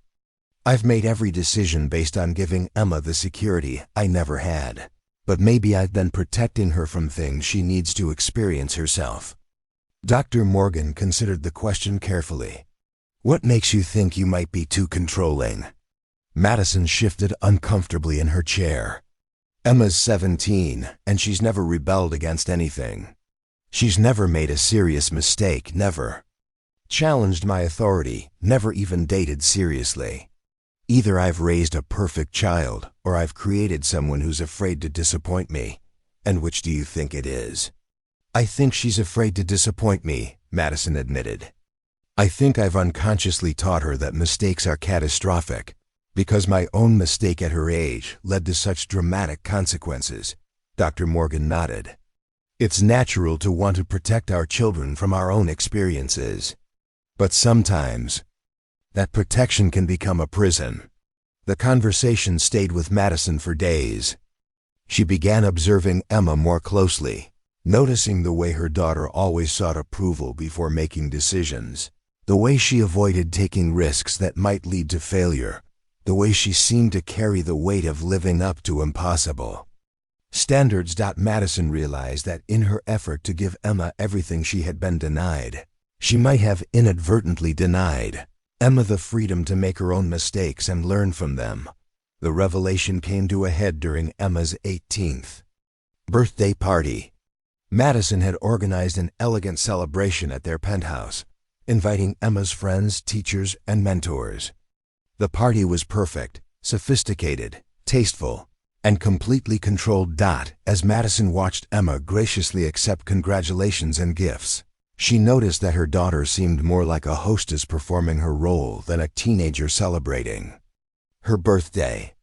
"I've made every decision based on giving Emma the security I never had, but maybe I've been protecting her from things she needs to experience herself." Dr. Morgan considered the question carefully. "What makes you think you might be too controlling?" Madison shifted uncomfortably in her chair. "Emma's 17, and she's never rebelled against anything. She's never made a serious mistake, never challenged my authority, never even dated seriously. Either I've raised a perfect child, or I've created someone who's afraid to disappoint me. And which do you think it is?" "I think she's afraid to disappoint me," Madison admitted. "I think I've unconsciously taught her that mistakes are catastrophic, because my own mistake at her age led to such dramatic consequences." Dr. Morgan nodded. "It's natural to want to protect our children from our own experiences. But sometimes, that protection can become a prison." The conversation stayed with Madison for days. She began observing Emma more closely, noticing the way her daughter always sought approval before making decisions, the way she avoided taking risks that might lead to failure, the way she seemed to carry the weight of living up to impossible standards. Madison realized that in her effort to give Emma everything she had been denied, she might have inadvertently denied Emma the freedom to make her own mistakes and learn from them. The revelation came to a head during Emma's 18th birthday party. Madison had organized an elegant celebration at their penthouse, inviting Emma's friends, teachers, and mentors. The party was perfect, sophisticated, tasteful, and completely controlled. As Madison watched Emma graciously accept congratulations and gifts, she noticed that her daughter seemed more like a hostess performing her role than a teenager celebrating her birthday.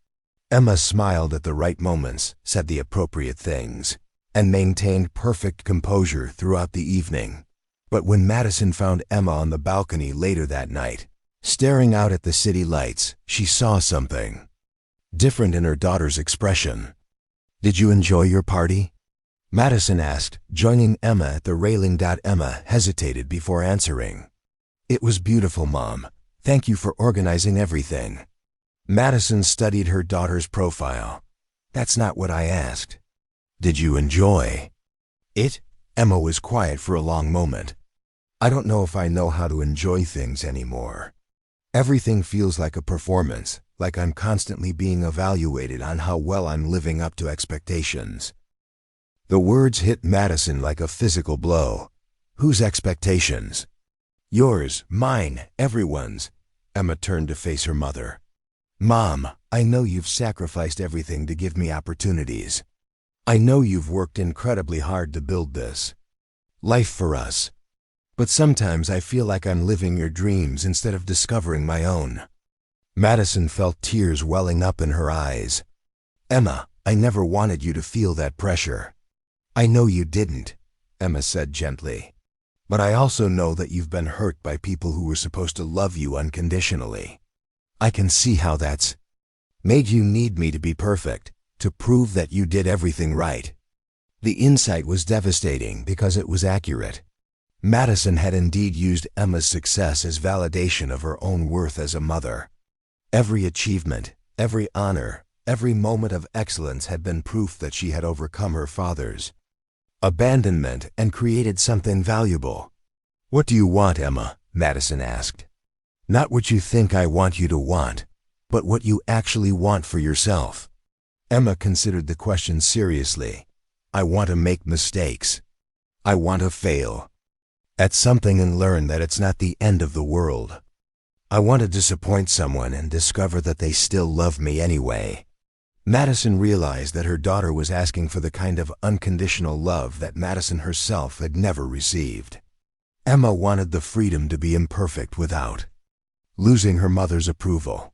Emma smiled at the right moments, said the appropriate things, and maintained perfect composure throughout the evening. But when Madison found Emma on the balcony later that night, staring out at the city lights, she saw something different in her daughter's expression. "Did you enjoy your party?" Madison asked, joining Emma at the railing. Emma hesitated before answering. "It was beautiful, Mom. Thank you for organizing everything." Madison studied her daughter's profile. "That's not what I asked. Did you enjoy it?" Emma was quiet for a long moment. "I don't know if I know how to enjoy things anymore. Everything feels like a performance, like I'm constantly being evaluated on how well I'm living up to expectations." The words hit Madison like a physical blow. "Whose expectations?" "Yours, mine, everyone's." Emma turned to face her mother. "Mom, I know you've sacrificed everything to give me opportunities. I know you've worked incredibly hard to build this life for us. But sometimes I feel like I'm living your dreams instead of discovering my own." Madison felt tears welling up in her eyes. "Emma, I never wanted you to feel that pressure." "I know you didn't," Emma said gently. "But I also know that you've been hurt by people who were supposed to love you unconditionally. I can see how that's made you need me to be perfect, to prove that you did everything right." The insight was devastating because it was accurate. Madison had indeed used Emma's success as validation of her own worth as a mother. Every achievement, every honor, every moment of excellence had been proof that she had overcome her father's abandonment and created something valuable. "What do you want, Emma?" Madison asked. Not what you think I want you to want, but what you actually want for yourself. Emma considered the question seriously. I want to make mistakes. I want to fail at something and learn that it's not the end of the world. I want to disappoint someone and discover that they still love me anyway. Madison realized that her daughter was asking for the kind of unconditional love that Madison herself had never received. Emma wanted the freedom to be imperfect without losing her mother's approval.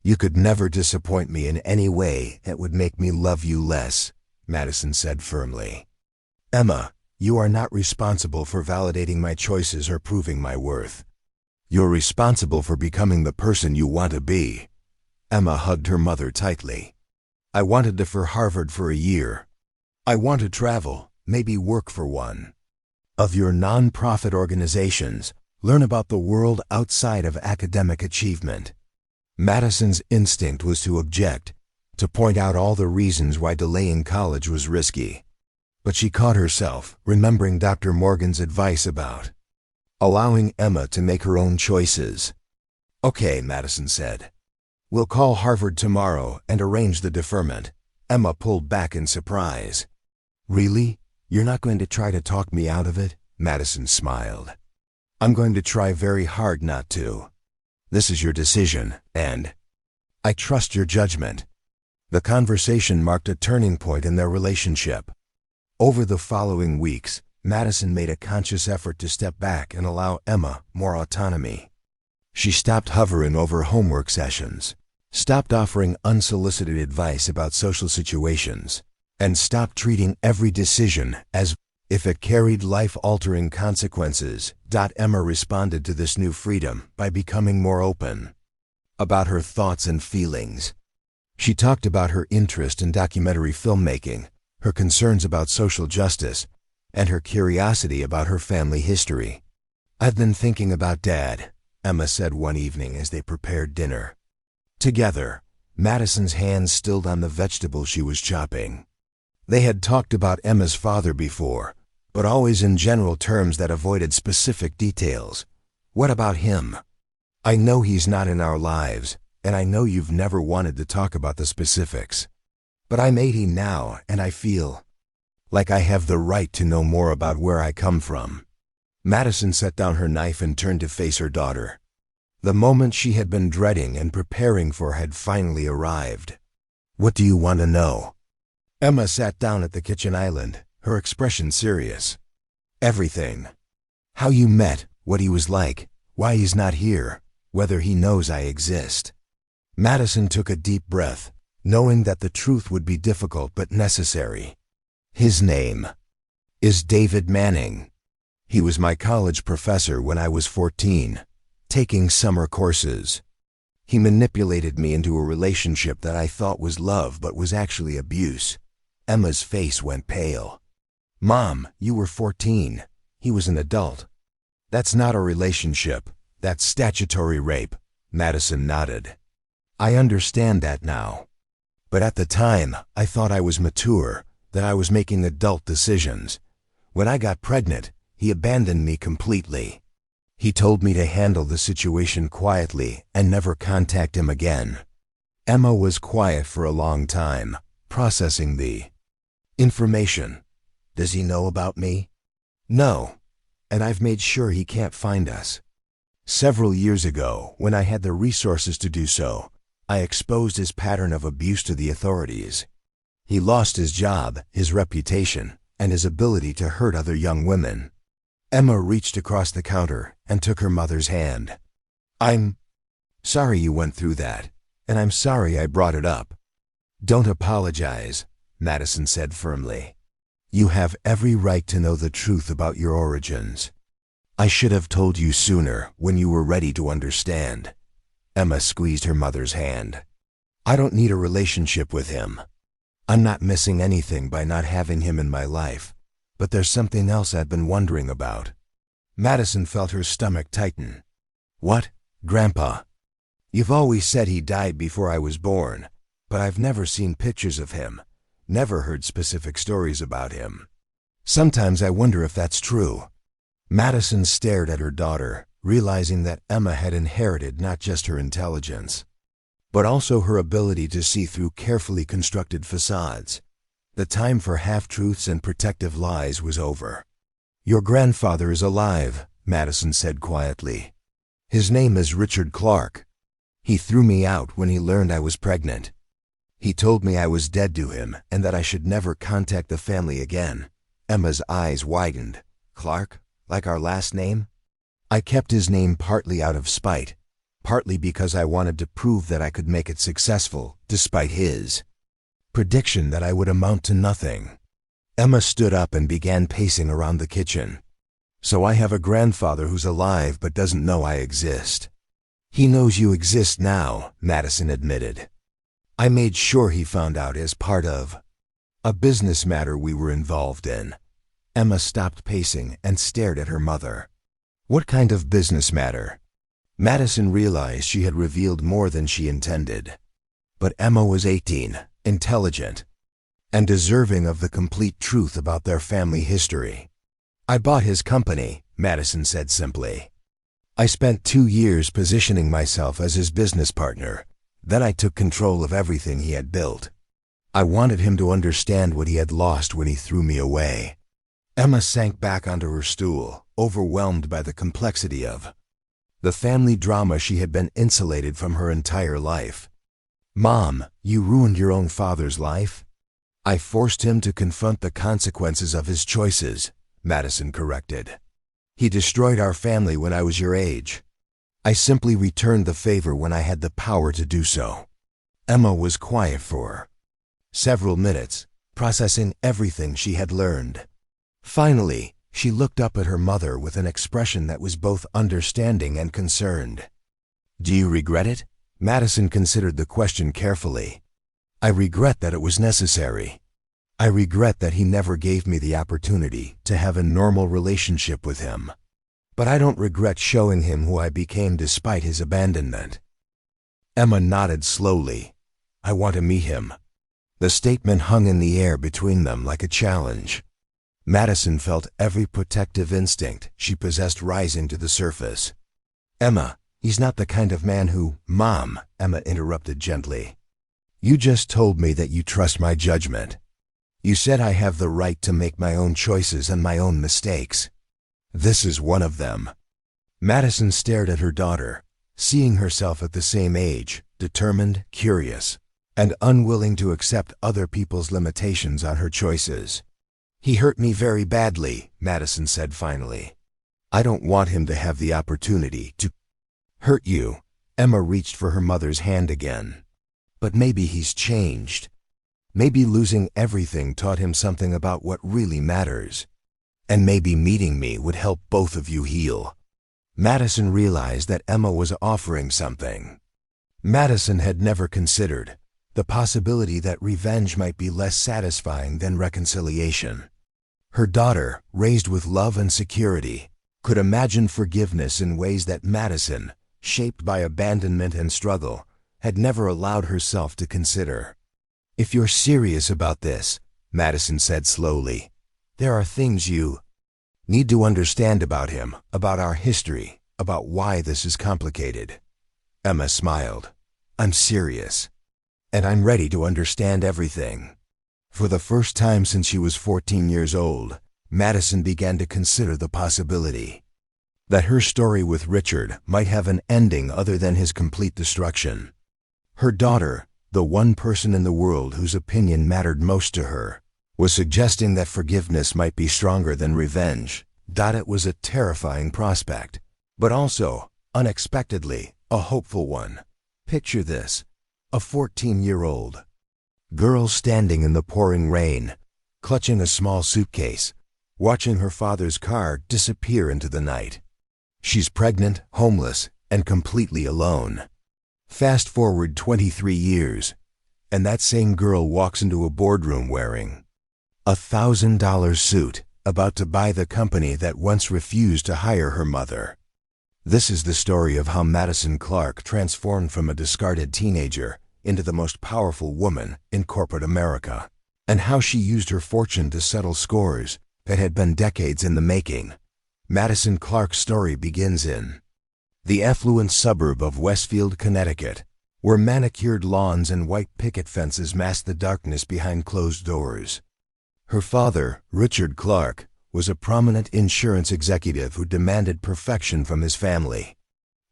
You could never disappoint me in any way that would make me love you less, Madison said firmly. Emma, you are not responsible for validating my choices or proving my worth. You're responsible for becoming the person you want to be. Emma hugged her mother tightly. I wanted to for Harvard for a year. I want to travel, maybe work for one of your non-profit organizations, learn about the world outside of academic achievement. Madison's instinct was to object, to point out all the reasons why delaying college was risky. But she caught herself, remembering Dr. Morgan's advice about allowing Emma to make her own choices. Okay, Madison said. We'll call Harvard tomorrow and arrange the deferment. Emma pulled back in surprise. Really? You're not going to try to talk me out of it? Madison smiled. I'm going to try very hard not to. This is your decision, and I trust your judgment. The conversation marked a turning point in their relationship. Over the following weeks, Madison made a conscious effort to step back and allow Emma more autonomy. She stopped hovering over homework sessions, stopped offering unsolicited advice about social situations, and stopped treating every decision as if it carried life-altering consequences. Emma responded to this new freedom by becoming more open about her thoughts and feelings. She talked about her interest in documentary filmmaking, her concerns about social justice, and her curiosity about her family history. I've been thinking about Dad, Emma said one evening as they prepared dinner. Together, Madison's hands stilled on the vegetables she was chopping. They had talked about Emma's father before, but always in general terms that avoided specific details. What about him? I know he's not in our lives, and I know you've never wanted to talk about the specifics. But I'm 80 now, and I feel like I have the right to know more about where I come from. Madison set down her knife and turned to face her daughter. The moment she had been dreading and preparing for had finally arrived. What do you want to know? Emma sat down at the kitchen island, her expression serious. Everything. How you met, what he was like, why he's not here, whether he knows I exist. Madison took a deep breath, knowing that the truth would be difficult but necessary. His name is David Manning. He was my college professor when I was 14, taking summer courses. He manipulated me into a relationship that I thought was love but was actually abuse. Emma's face went pale. Mom, you were 14. He was an adult. That's not a relationship. That's statutory rape. Madison nodded. I understand that now. But at the time, I thought I was mature, that I was making adult decisions. When I got pregnant, he abandoned me completely. He told me to handle the situation quietly and never contact him again. Emma was quiet for a long time, processing the information. Does he know about me? No, and I've made sure he can't find us. Several years ago, when I had the resources to do so, I exposed his pattern of abuse to the authorities. He lost his job, his reputation, and his ability to hurt other young women. Emma reached across the counter and took her mother's hand. I'm sorry you went through that, and I'm sorry I brought it up. Don't apologize, Madison said firmly. You have every right to know the truth about your origins. I should have told you sooner, when you were ready to understand. Emma squeezed her mother's hand. I don't need a relationship with him. I'm not missing anything by not having him in my life, but there's something else I've been wondering about. Madison felt her stomach tighten. What, Grandpa? You've always said he died before I was born, but I've never seen pictures of him, never heard specific stories about him. Sometimes I wonder if that's true. Madison stared at her daughter, realizing that Emma had inherited not just her intelligence, but also her ability to see through carefully constructed facades. The time for half-truths and protective lies was over. "Your grandfather is alive," Madison said quietly. "His name is Richard Clark. He threw me out when he learned I was pregnant. He told me I was dead to him and that I should never contact the family again." Emma's eyes widened. "Clark? Like our last name?" "I kept his name partly out of spite, partly because I wanted to prove that I could make it successful, despite his prediction that I would amount to nothing." Emma stood up and began pacing around the kitchen. "So I have a grandfather who's alive but doesn't know I exist." "He knows you exist now," Madison admitted. "I made sure he found out as part of a business matter we were involved in." Emma stopped pacing and stared at her mother. "What kind of business matter?" Madison realized she had revealed more than she intended. But Emma was 18, intelligent, and deserving of the complete truth about their family history. "I bought his company," Madison said simply. "I spent 2 years positioning myself as his business partner. Then I took control of everything he had built. I wanted him to understand what he had lost when he threw me away." Emma sank back onto her stool, overwhelmed by the complexity of the family drama she had been insulated from her entire life. "Mom, you ruined your own father's life?" "I forced him to confront the consequences of his choices," Madison corrected. "He destroyed our family when I was your age. I simply returned the favor when I had the power to do so." Emma was quiet for several minutes, processing everything she had learned. Finally, she looked up at her mother with an expression that was both understanding and concerned. "Do you regret it?" Madison considered the question carefully. "I regret that it was necessary. I regret that he never gave me the opportunity to have a normal relationship with him. But I don't regret showing him who I became despite his abandonment." Emma nodded slowly. "I want to meet him." The statement hung in the air between them like a challenge. Madison felt every protective instinct she possessed rising to the surface. "Emma, he's not the kind of man who—" "Mom," Emma interrupted gently. "You just told me that you trust my judgment. You said I have the right to make my own choices and my own mistakes. This is one of them." Madison stared at her daughter, seeing herself at the same age, determined, curious, and unwilling to accept other people's limitations on her choices. "He hurt me very badly," Madison said finally. "I don't want him to have the opportunity to hurt you." Emma reached for her mother's hand again. "But maybe he's changed. Maybe losing everything taught him something about what really matters. And maybe meeting me would help both of you heal." Madison realized that Emma was offering something Madison had never considered, the possibility that revenge might be less satisfying than reconciliation. Her daughter, raised with love and security, could imagine forgiveness in ways that Madison, shaped by abandonment and struggle, had never allowed herself to consider. "If you're serious about this," Madison said slowly, "there are things you need to understand about him, about our history, about why this is complicated." Emma smiled. "I'm serious. And I'm ready to understand everything." For the first time since she was 14 years old, Madison began to consider the possibility that her story with Richard might have an ending other than his complete destruction. Her daughter, the one person in the world whose opinion mattered most to her, was suggesting that forgiveness might be stronger than revenge. It was a terrifying prospect, but also, unexpectedly, a hopeful one. Picture this: a 14-year-old girl standing in the pouring rain, clutching a small suitcase, watching her father's car disappear into the night. She's pregnant, homeless, and completely alone. Fast forward 23 years, and that same girl walks into a boardroom wearing a $1,000 suit, about to buy the company that once refused to hire her mother. This is the story of how Madison Clark transformed from a discarded teenager into the most powerful woman in corporate America, and how she used her fortune to settle scores that had been decades in the making. Madison Clark's story begins in the affluent suburb of Westfield, Connecticut, where manicured lawns and white picket fences masked the darkness behind closed doors. Her father, Richard Clark, was a prominent insurance executive who demanded perfection from his family.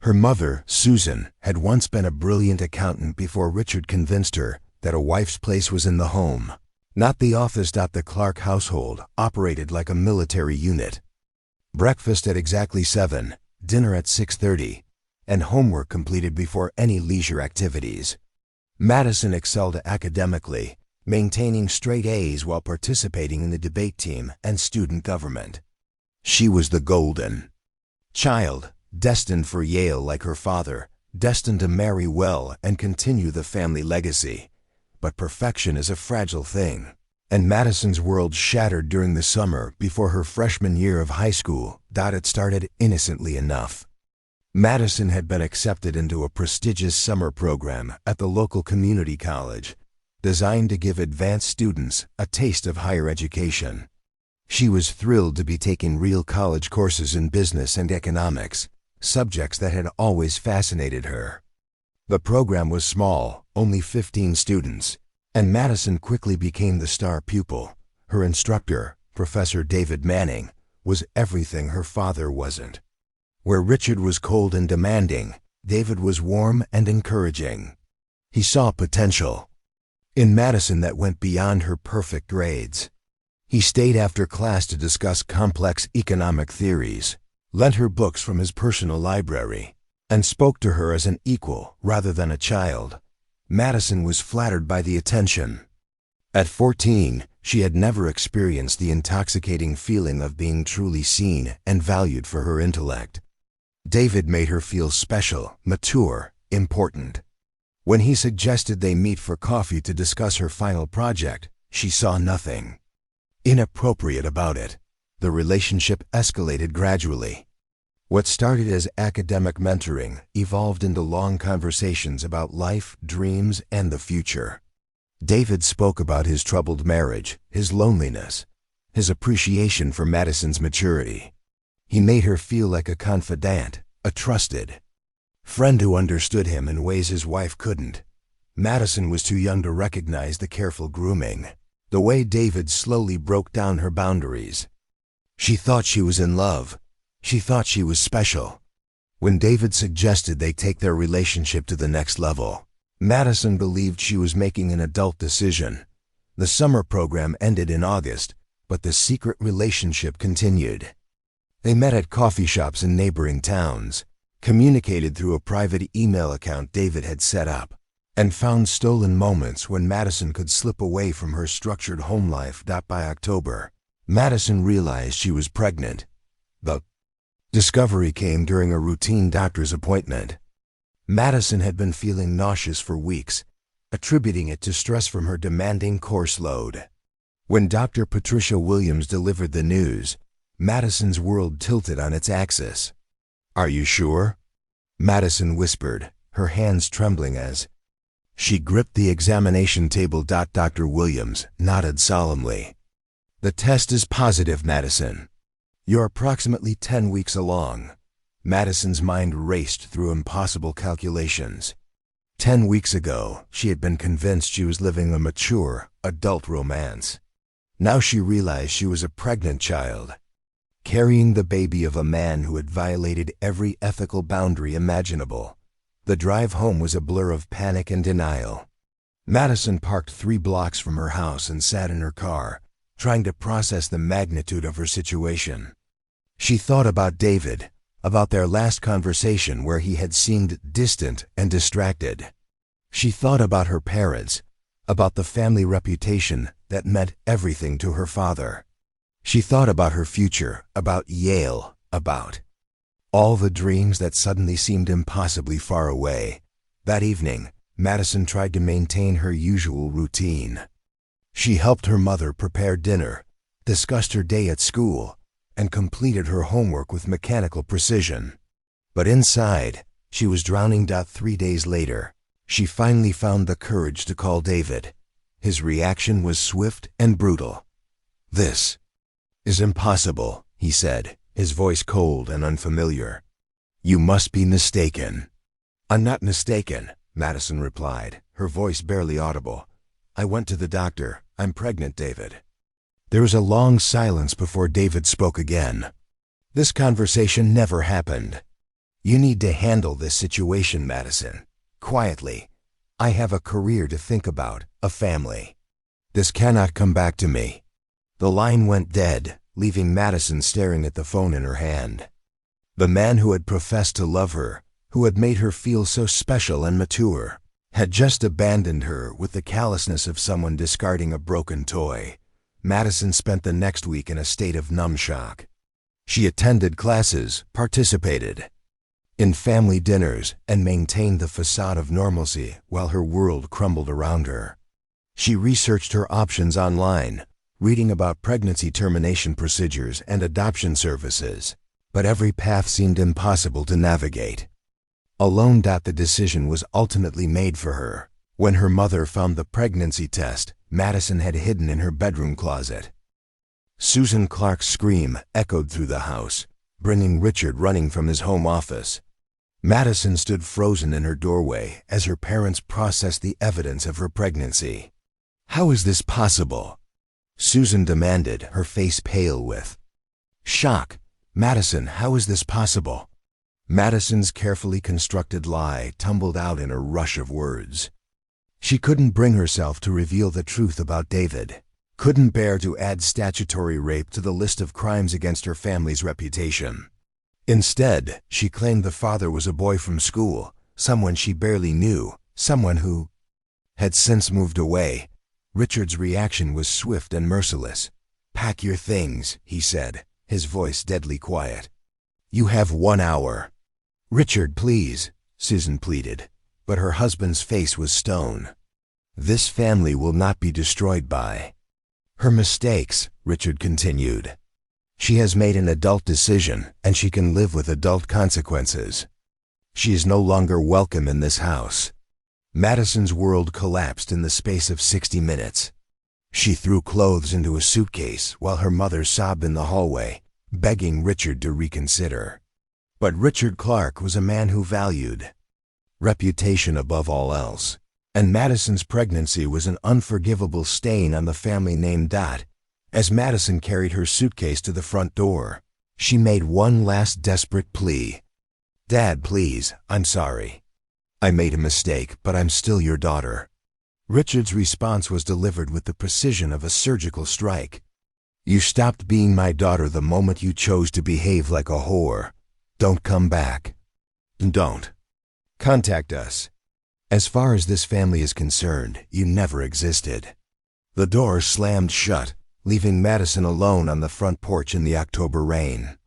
Her mother, Susan, had once been a brilliant accountant before Richard convinced her that a wife's place was in the home, not the office. The Clark household operated like a military unit. Breakfast at exactly 7, dinner at 6:30, and homework completed before any leisure activities. Madison excelled academically, maintaining straight A's while participating in the debate team and student government. She was the golden child, destined for Yale like her father, destined to marry well and continue the family legacy. But perfection is a fragile thing, and Madison's world shattered during the summer before her freshman year of high school. It started innocently enough. Madison had been accepted into a prestigious summer program at the local community college, designed to give advanced students a taste of higher education. She was thrilled to be taking real college courses in business and economics, subjects that had always fascinated her. The program was small, only 15 students, and Madison quickly became the star pupil. Her instructor, Professor David Manning, was everything her father wasn't. Where Richard was cold and demanding, David was warm and encouraging. He saw potential in Madison that went beyond her perfect grades. He stayed after class to discuss complex economic theories, lent her books from his personal library, and spoke to her as an equal rather than a child. Madison was flattered by the attention. At 14, she had never experienced the intoxicating feeling of being truly seen and valued for her intellect. David made her feel special, mature, important. When he suggested they meet for coffee to discuss her final project, she saw nothing inappropriate about it. The relationship escalated gradually. What started as academic mentoring evolved into long conversations about life, dreams, and the future. David spoke about his troubled marriage, his loneliness, his appreciation for Madison's maturity. He made her feel like a confidant, a trusted friend who understood him in ways his wife couldn't. Madison was too young to recognize the careful grooming, the way David slowly broke down her boundaries. She thought she was in love. She thought she was special. When David suggested they take their relationship to the next level, Madison believed she was making an adult decision. The summer program ended in August, but the secret relationship continued. They met at coffee shops in neighboring towns, communicated through a private email account David had set up, and found stolen moments when Madison could slip away from her structured home life. By October, Madison realized she was pregnant. The discovery came during a routine doctor's appointment. Madison had been feeling nauseous for weeks, attributing it to stress from her demanding course load. When Dr. Patricia Williams delivered the news, Madison's world tilted on its axis. "Are you sure?" Madison whispered, her hands trembling as she gripped the examination table. Dr. Williams nodded solemnly. "The test is positive, Madison. You're approximately 10 weeks along." Madison's mind raced through impossible calculations. 10 weeks ago, she had been convinced she was living a mature, adult romance. Now she realized she was a pregnant child, carrying the baby of a man who had violated every ethical boundary imaginable. The drive home was a blur of panic and denial. Madison parked 3 blocks from her house and sat in her car, trying to process the magnitude of her situation. She thought about David, about their last conversation where he had seemed distant and distracted. She thought about her parents, about the family reputation that meant everything to her father. She thought about her future, about Yale, about all the dreams that suddenly seemed impossibly far away. That evening, Madison tried to maintain her usual routine. She helped her mother prepare dinner, discussed her day at school, and completed her homework with mechanical precision. But inside, she was drowning. 3 days later, she finally found the courage to call David. His reaction was swift and brutal. "This is impossible," he said, his voice cold and unfamiliar. "You must be mistaken." "I'm not mistaken," Madison replied, her voice barely audible. "I went to the doctor. I'm pregnant, David." There was a long silence before David spoke again. "This conversation never happened. You need to handle this situation, Madison. Quietly. I have a career to think about, a family. This cannot come back to me." The line went dead, leaving Madison staring at the phone in her hand. The man who had professed to love her, who had made her feel so special and mature, had just abandoned her with the callousness of someone discarding a broken toy. Madison spent the next week in a state of numb shock. She attended classes, participated in family dinners, and maintained the facade of normalcy while her world crumbled around her. She researched her options online, reading about pregnancy termination procedures and adoption services, but every path seemed impossible to navigate. Alone, the decision was ultimately made for her. When her mother found the pregnancy test Madison had hidden in her bedroom closet. Susan Clark's scream echoed through the house, bringing Richard running from his home office. Madison stood frozen in her doorway as her parents processed the evidence of her pregnancy. "How is this possible?" Susan demanded, her face pale with shock. "Madison, how is this possible?" Madison's carefully constructed lie tumbled out in a rush of words. She couldn't bring herself to reveal the truth about David, couldn't bear to add statutory rape to the list of crimes against her family's reputation. Instead, she claimed the father was a boy from school, someone she barely knew, someone who had since moved away. Richard's reaction was swift and merciless. "Pack your things," he said, his voice deadly quiet. "You have 1 hour." "Richard, please," Susan pleaded, but her husband's face was stone. "This family will not be destroyed by her mistakes," Richard continued. "She has made an adult decision, and she can live with adult consequences. She is no longer welcome in this house." Madison's world collapsed in the space of 60 minutes. She threw clothes into a suitcase while her mother sobbed in the hallway, begging Richard to reconsider. But Richard Clark was a man who valued reputation above all else, and Madison's pregnancy was an unforgivable stain on the family name. As Madison carried her suitcase to the front door, she made one last desperate plea. "Dad, please, I'm sorry. I made a mistake, but I'm still your daughter." Richard's response was delivered with the precision of a surgical strike. "You stopped being my daughter the moment you chose to behave like a whore. Don't come back. Don't contact us. As far as this family is concerned, you never existed." The door slammed shut, leaving Madison alone on the front porch in the October rain.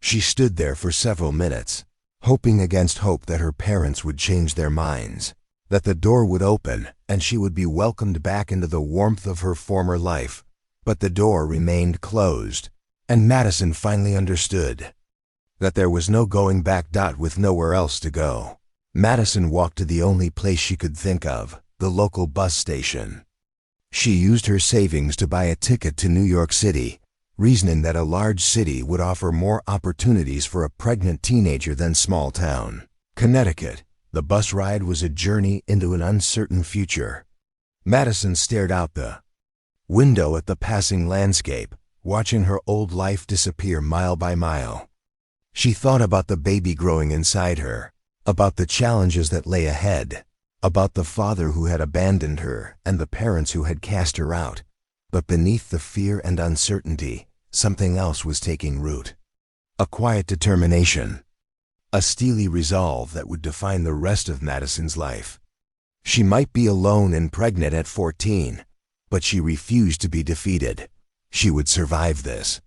She stood there for several minutes, hoping against hope that her parents would change their minds, that the door would open and she would be welcomed back into the warmth of her former life. But the door remained closed, and Madison finally understood that there was no going back. With nowhere else to go, Madison walked to the only place she could think of, the local bus station. She used her savings to buy a ticket to New York City, reasoning that a large city would offer more opportunities for a pregnant teenager than small town Connecticut. The bus ride was a journey into an uncertain future. Madison stared out the window at the passing landscape, watching her old life disappear mile by mile. She thought about the baby growing inside her, about the challenges that lay ahead, about the father who had abandoned her and the parents who had cast her out. But beneath the fear and uncertainty, something else was taking root. A quiet determination, a steely resolve that would define the rest of Madison's life. She might be alone and pregnant at 14, but she refused to be defeated. She would survive this.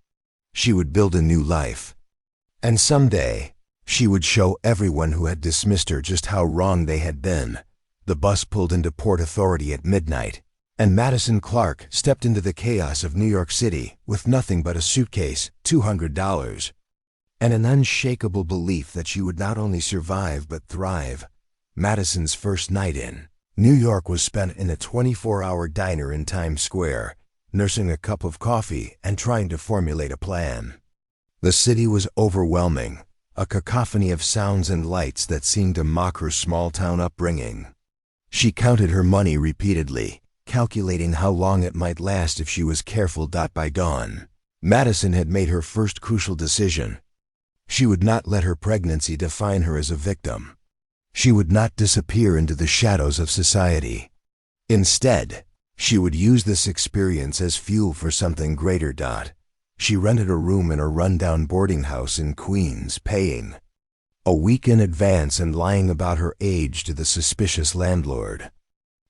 She would build a new life. And someday, she would show everyone who had dismissed her just how wrong they had been. The bus pulled into Port Authority at midnight, and Madison Clark stepped into the chaos of New York City with nothing but a suitcase, $200, and an unshakable belief that she would not only survive but thrive. Madison's first night in New York was spent in a 24-hour diner in Times Square, nursing a cup of coffee and trying to formulate a plan. The city was overwhelming, a cacophony of sounds and lights that seemed to mock her small-town upbringing. She counted her money repeatedly, calculating how long it might last if she was careful. By dawn, Madison had made her first crucial decision. She would not let her pregnancy define her as a victim. She would not disappear into the shadows of society. Instead, she would use this experience as fuel for something greater. She rented a room in a rundown boarding house in Queens, paying a week in advance and lying about her age to the suspicious landlord.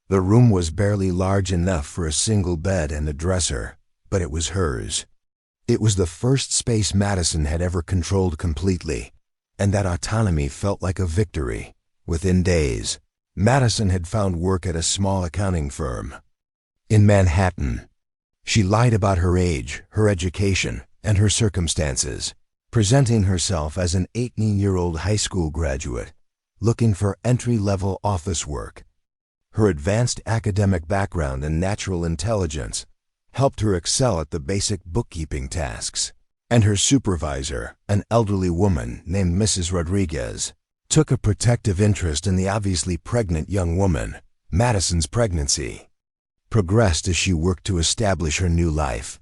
The room was barely large enough for a single bed and a dresser, but it was hers. It was the first space Madison had ever controlled completely, and that autonomy felt like a victory. Within days, Madison had found work at a small accounting firm in Manhattan. She lied about her age, her education, and her circumstances, presenting herself as an 18-year-old high school graduate looking for entry-level office work. Her advanced academic background and natural intelligence helped her excel at the basic bookkeeping tasks, and her supervisor, an elderly woman named Mrs. Rodriguez, took a protective interest in the obviously pregnant young woman. Madison's pregnancy progressed as she worked to establish her new life.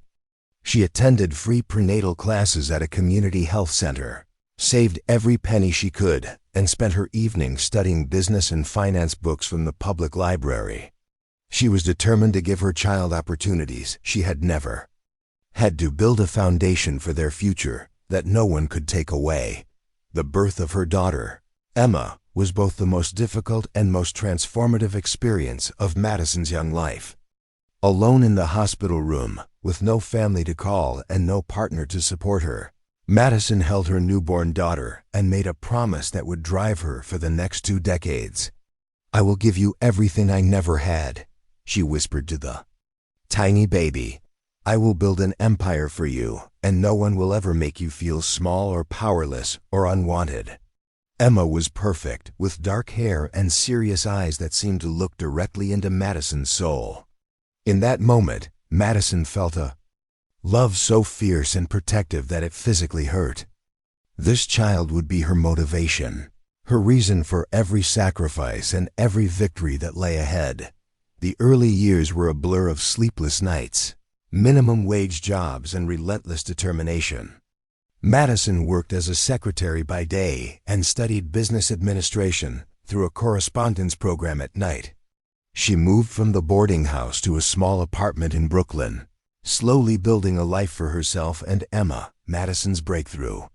She attended free prenatal classes at a community health center, saved every penny she could, and spent her evenings studying business and finance books from the public library. She was determined to give her child opportunities she had never had, to build a foundation for their future that no one could take away. The birth of her daughter, Emma, was both the most difficult and most transformative experience of Madison's young life. Alone in the hospital room, with no family to call and no partner to support her, Madison held her newborn daughter and made a promise that would drive her for the next 2 decades. "I will give you everything I never had," she whispered to the tiny baby. "I will build an empire for you, and no one will ever make you feel small or powerless or unwanted." Emma was perfect, with dark hair and serious eyes that seemed to look directly into Madison's soul. In that moment, Madison felt a love so fierce and protective that it physically hurt. This child would be her motivation, her reason for every sacrifice and every victory that lay ahead. The early years were a blur of sleepless nights, minimum wage jobs, and relentless determination. Madison worked as a secretary by day and studied business administration through a correspondence program at night. She moved from the boarding house to a small apartment in Brooklyn, slowly building a life for herself and Emma. Madison's breakthrough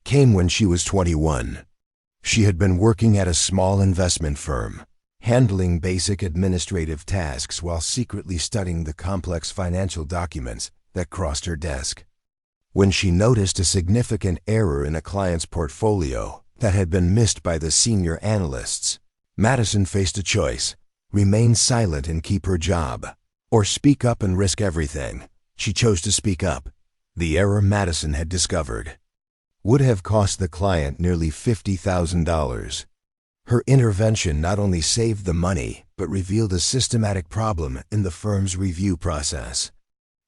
came when she was 21. She had been working at a small investment firm, handling basic administrative tasks while secretly studying the complex financial documents that crossed her desk. When she noticed a significant error in a client's portfolio that had been missed by the senior analysts, Madison faced a choice: remain silent and keep her job, or speak up and risk everything. She chose to speak up. The error Madison had discovered would have cost the client nearly $50,000. Her intervention not only saved the money, but revealed a systematic problem in the firm's review process.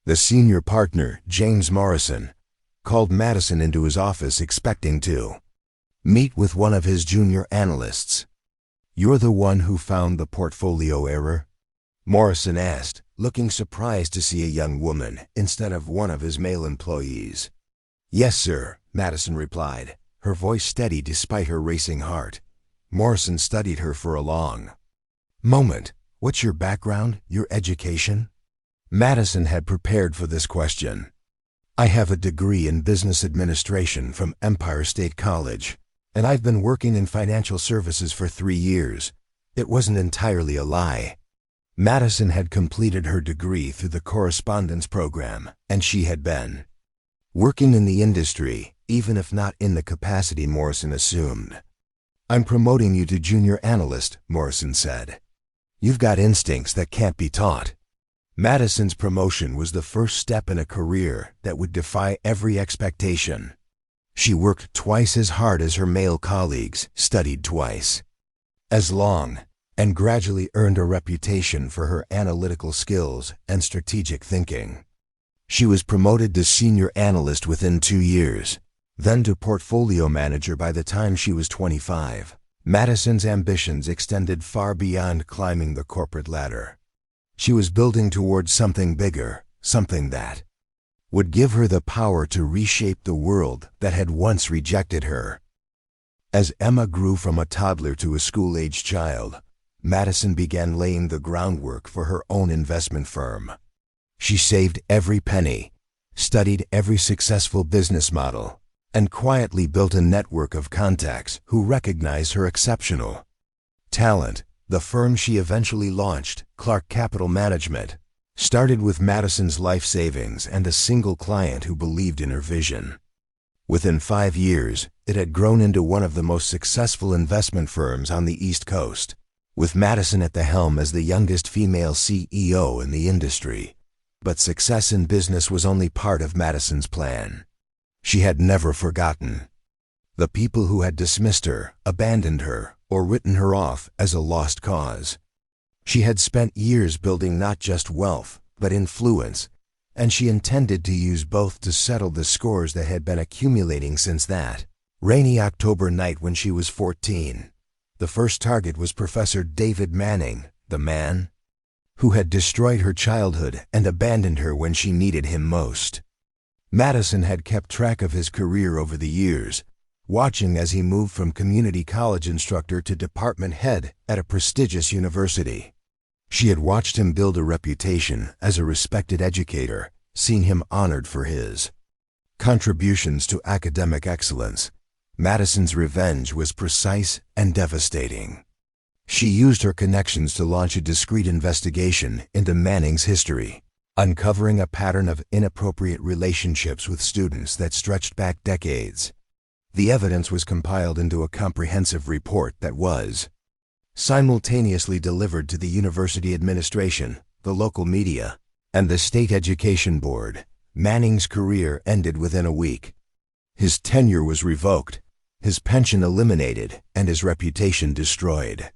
The senior partner, James Morrison, called Madison into his office expecting to meet with one of his junior analysts. "You're the one who found the portfolio error?" Morrison asked, looking surprised to see a young woman instead of one of his male employees. "Yes, sir," Madison replied, her voice steady despite her racing heart. Morrison studied her for a long moment. "What's your background, your education?" Madison had prepared for this question. "I have a degree in business administration from Empire State College, and I've been working in financial services for 3 years. It wasn't entirely a lie. Madison had completed her degree through the correspondence program, and she had been working in the industry, even if not in the capacity Morrison assumed. "I'm promoting you to junior analyst," Morrison said. "You've got instincts that can't be taught." Madison's promotion was the first step in a career that would defy every expectation. She worked twice as hard as her male colleagues, studied twice as long, and gradually earned a reputation for her analytical skills and strategic thinking. She was promoted to senior analyst within 2 years. then to portfolio manager by the time she was 25. Madison's ambitions extended far beyond climbing the corporate ladder. She was building towards something bigger, something that would give her the power to reshape the world that had once rejected her. As Emma grew from a toddler to a school-aged child, Madison began laying the groundwork for her own investment firm. She saved every penny, studied every successful business model, and quietly built a network of contacts who recognized her exceptional talent. The firm she eventually launched, Clark Capital Management, started with Madison's life savings and a single client who believed in her vision. Within 5 years, it had grown into one of the most successful investment firms on the East Coast, with Madison at the helm as the youngest female CEO in the industry. But success in business was only part of Madison's plan. She had never forgotten the people who had dismissed her, abandoned her, or written her off as a lost cause. She had spent years building not just wealth, but influence, and she intended to use both to settle the scores that had been accumulating since that rainy October night when she was 14. The first target was Professor David Manning, the man who had destroyed her childhood and abandoned her when she needed him most. Madison had kept track of his career over the years, watching as he moved from community college instructor to department head at a prestigious university. She had watched him build a reputation as a respected educator, seen him honored for his contributions to academic excellence. Madison's revenge was precise and devastating. She used her connections to launch a discreet investigation into Manning's history, uncovering a pattern of inappropriate relationships with students that stretched back decades. The evidence was compiled into a comprehensive report that was simultaneously delivered to the university administration, the local media, and the state education board. Manning's career ended within a week. His tenure was revoked, his pension eliminated, and his reputation destroyed.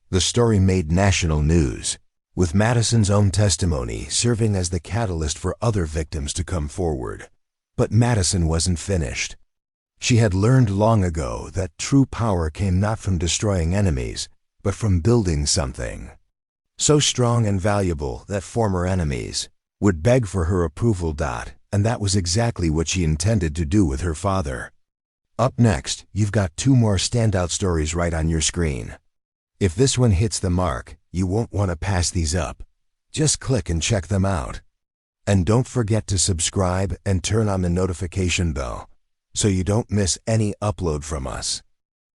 The story made national news, with Madison's own testimony serving as the catalyst for other victims to come forward. But Madison wasn't finished. She had learned long ago that true power came not from destroying enemies, but from building something so strong and valuable that former enemies would beg for her approval. And that was exactly what she intended to do with her father. Up next, you've got 2 more standout stories right on your screen. If this one hits the mark, you won't want to pass these up. Just click and check them out. And don't forget to subscribe and turn on the notification bell so you don't miss any upload from us.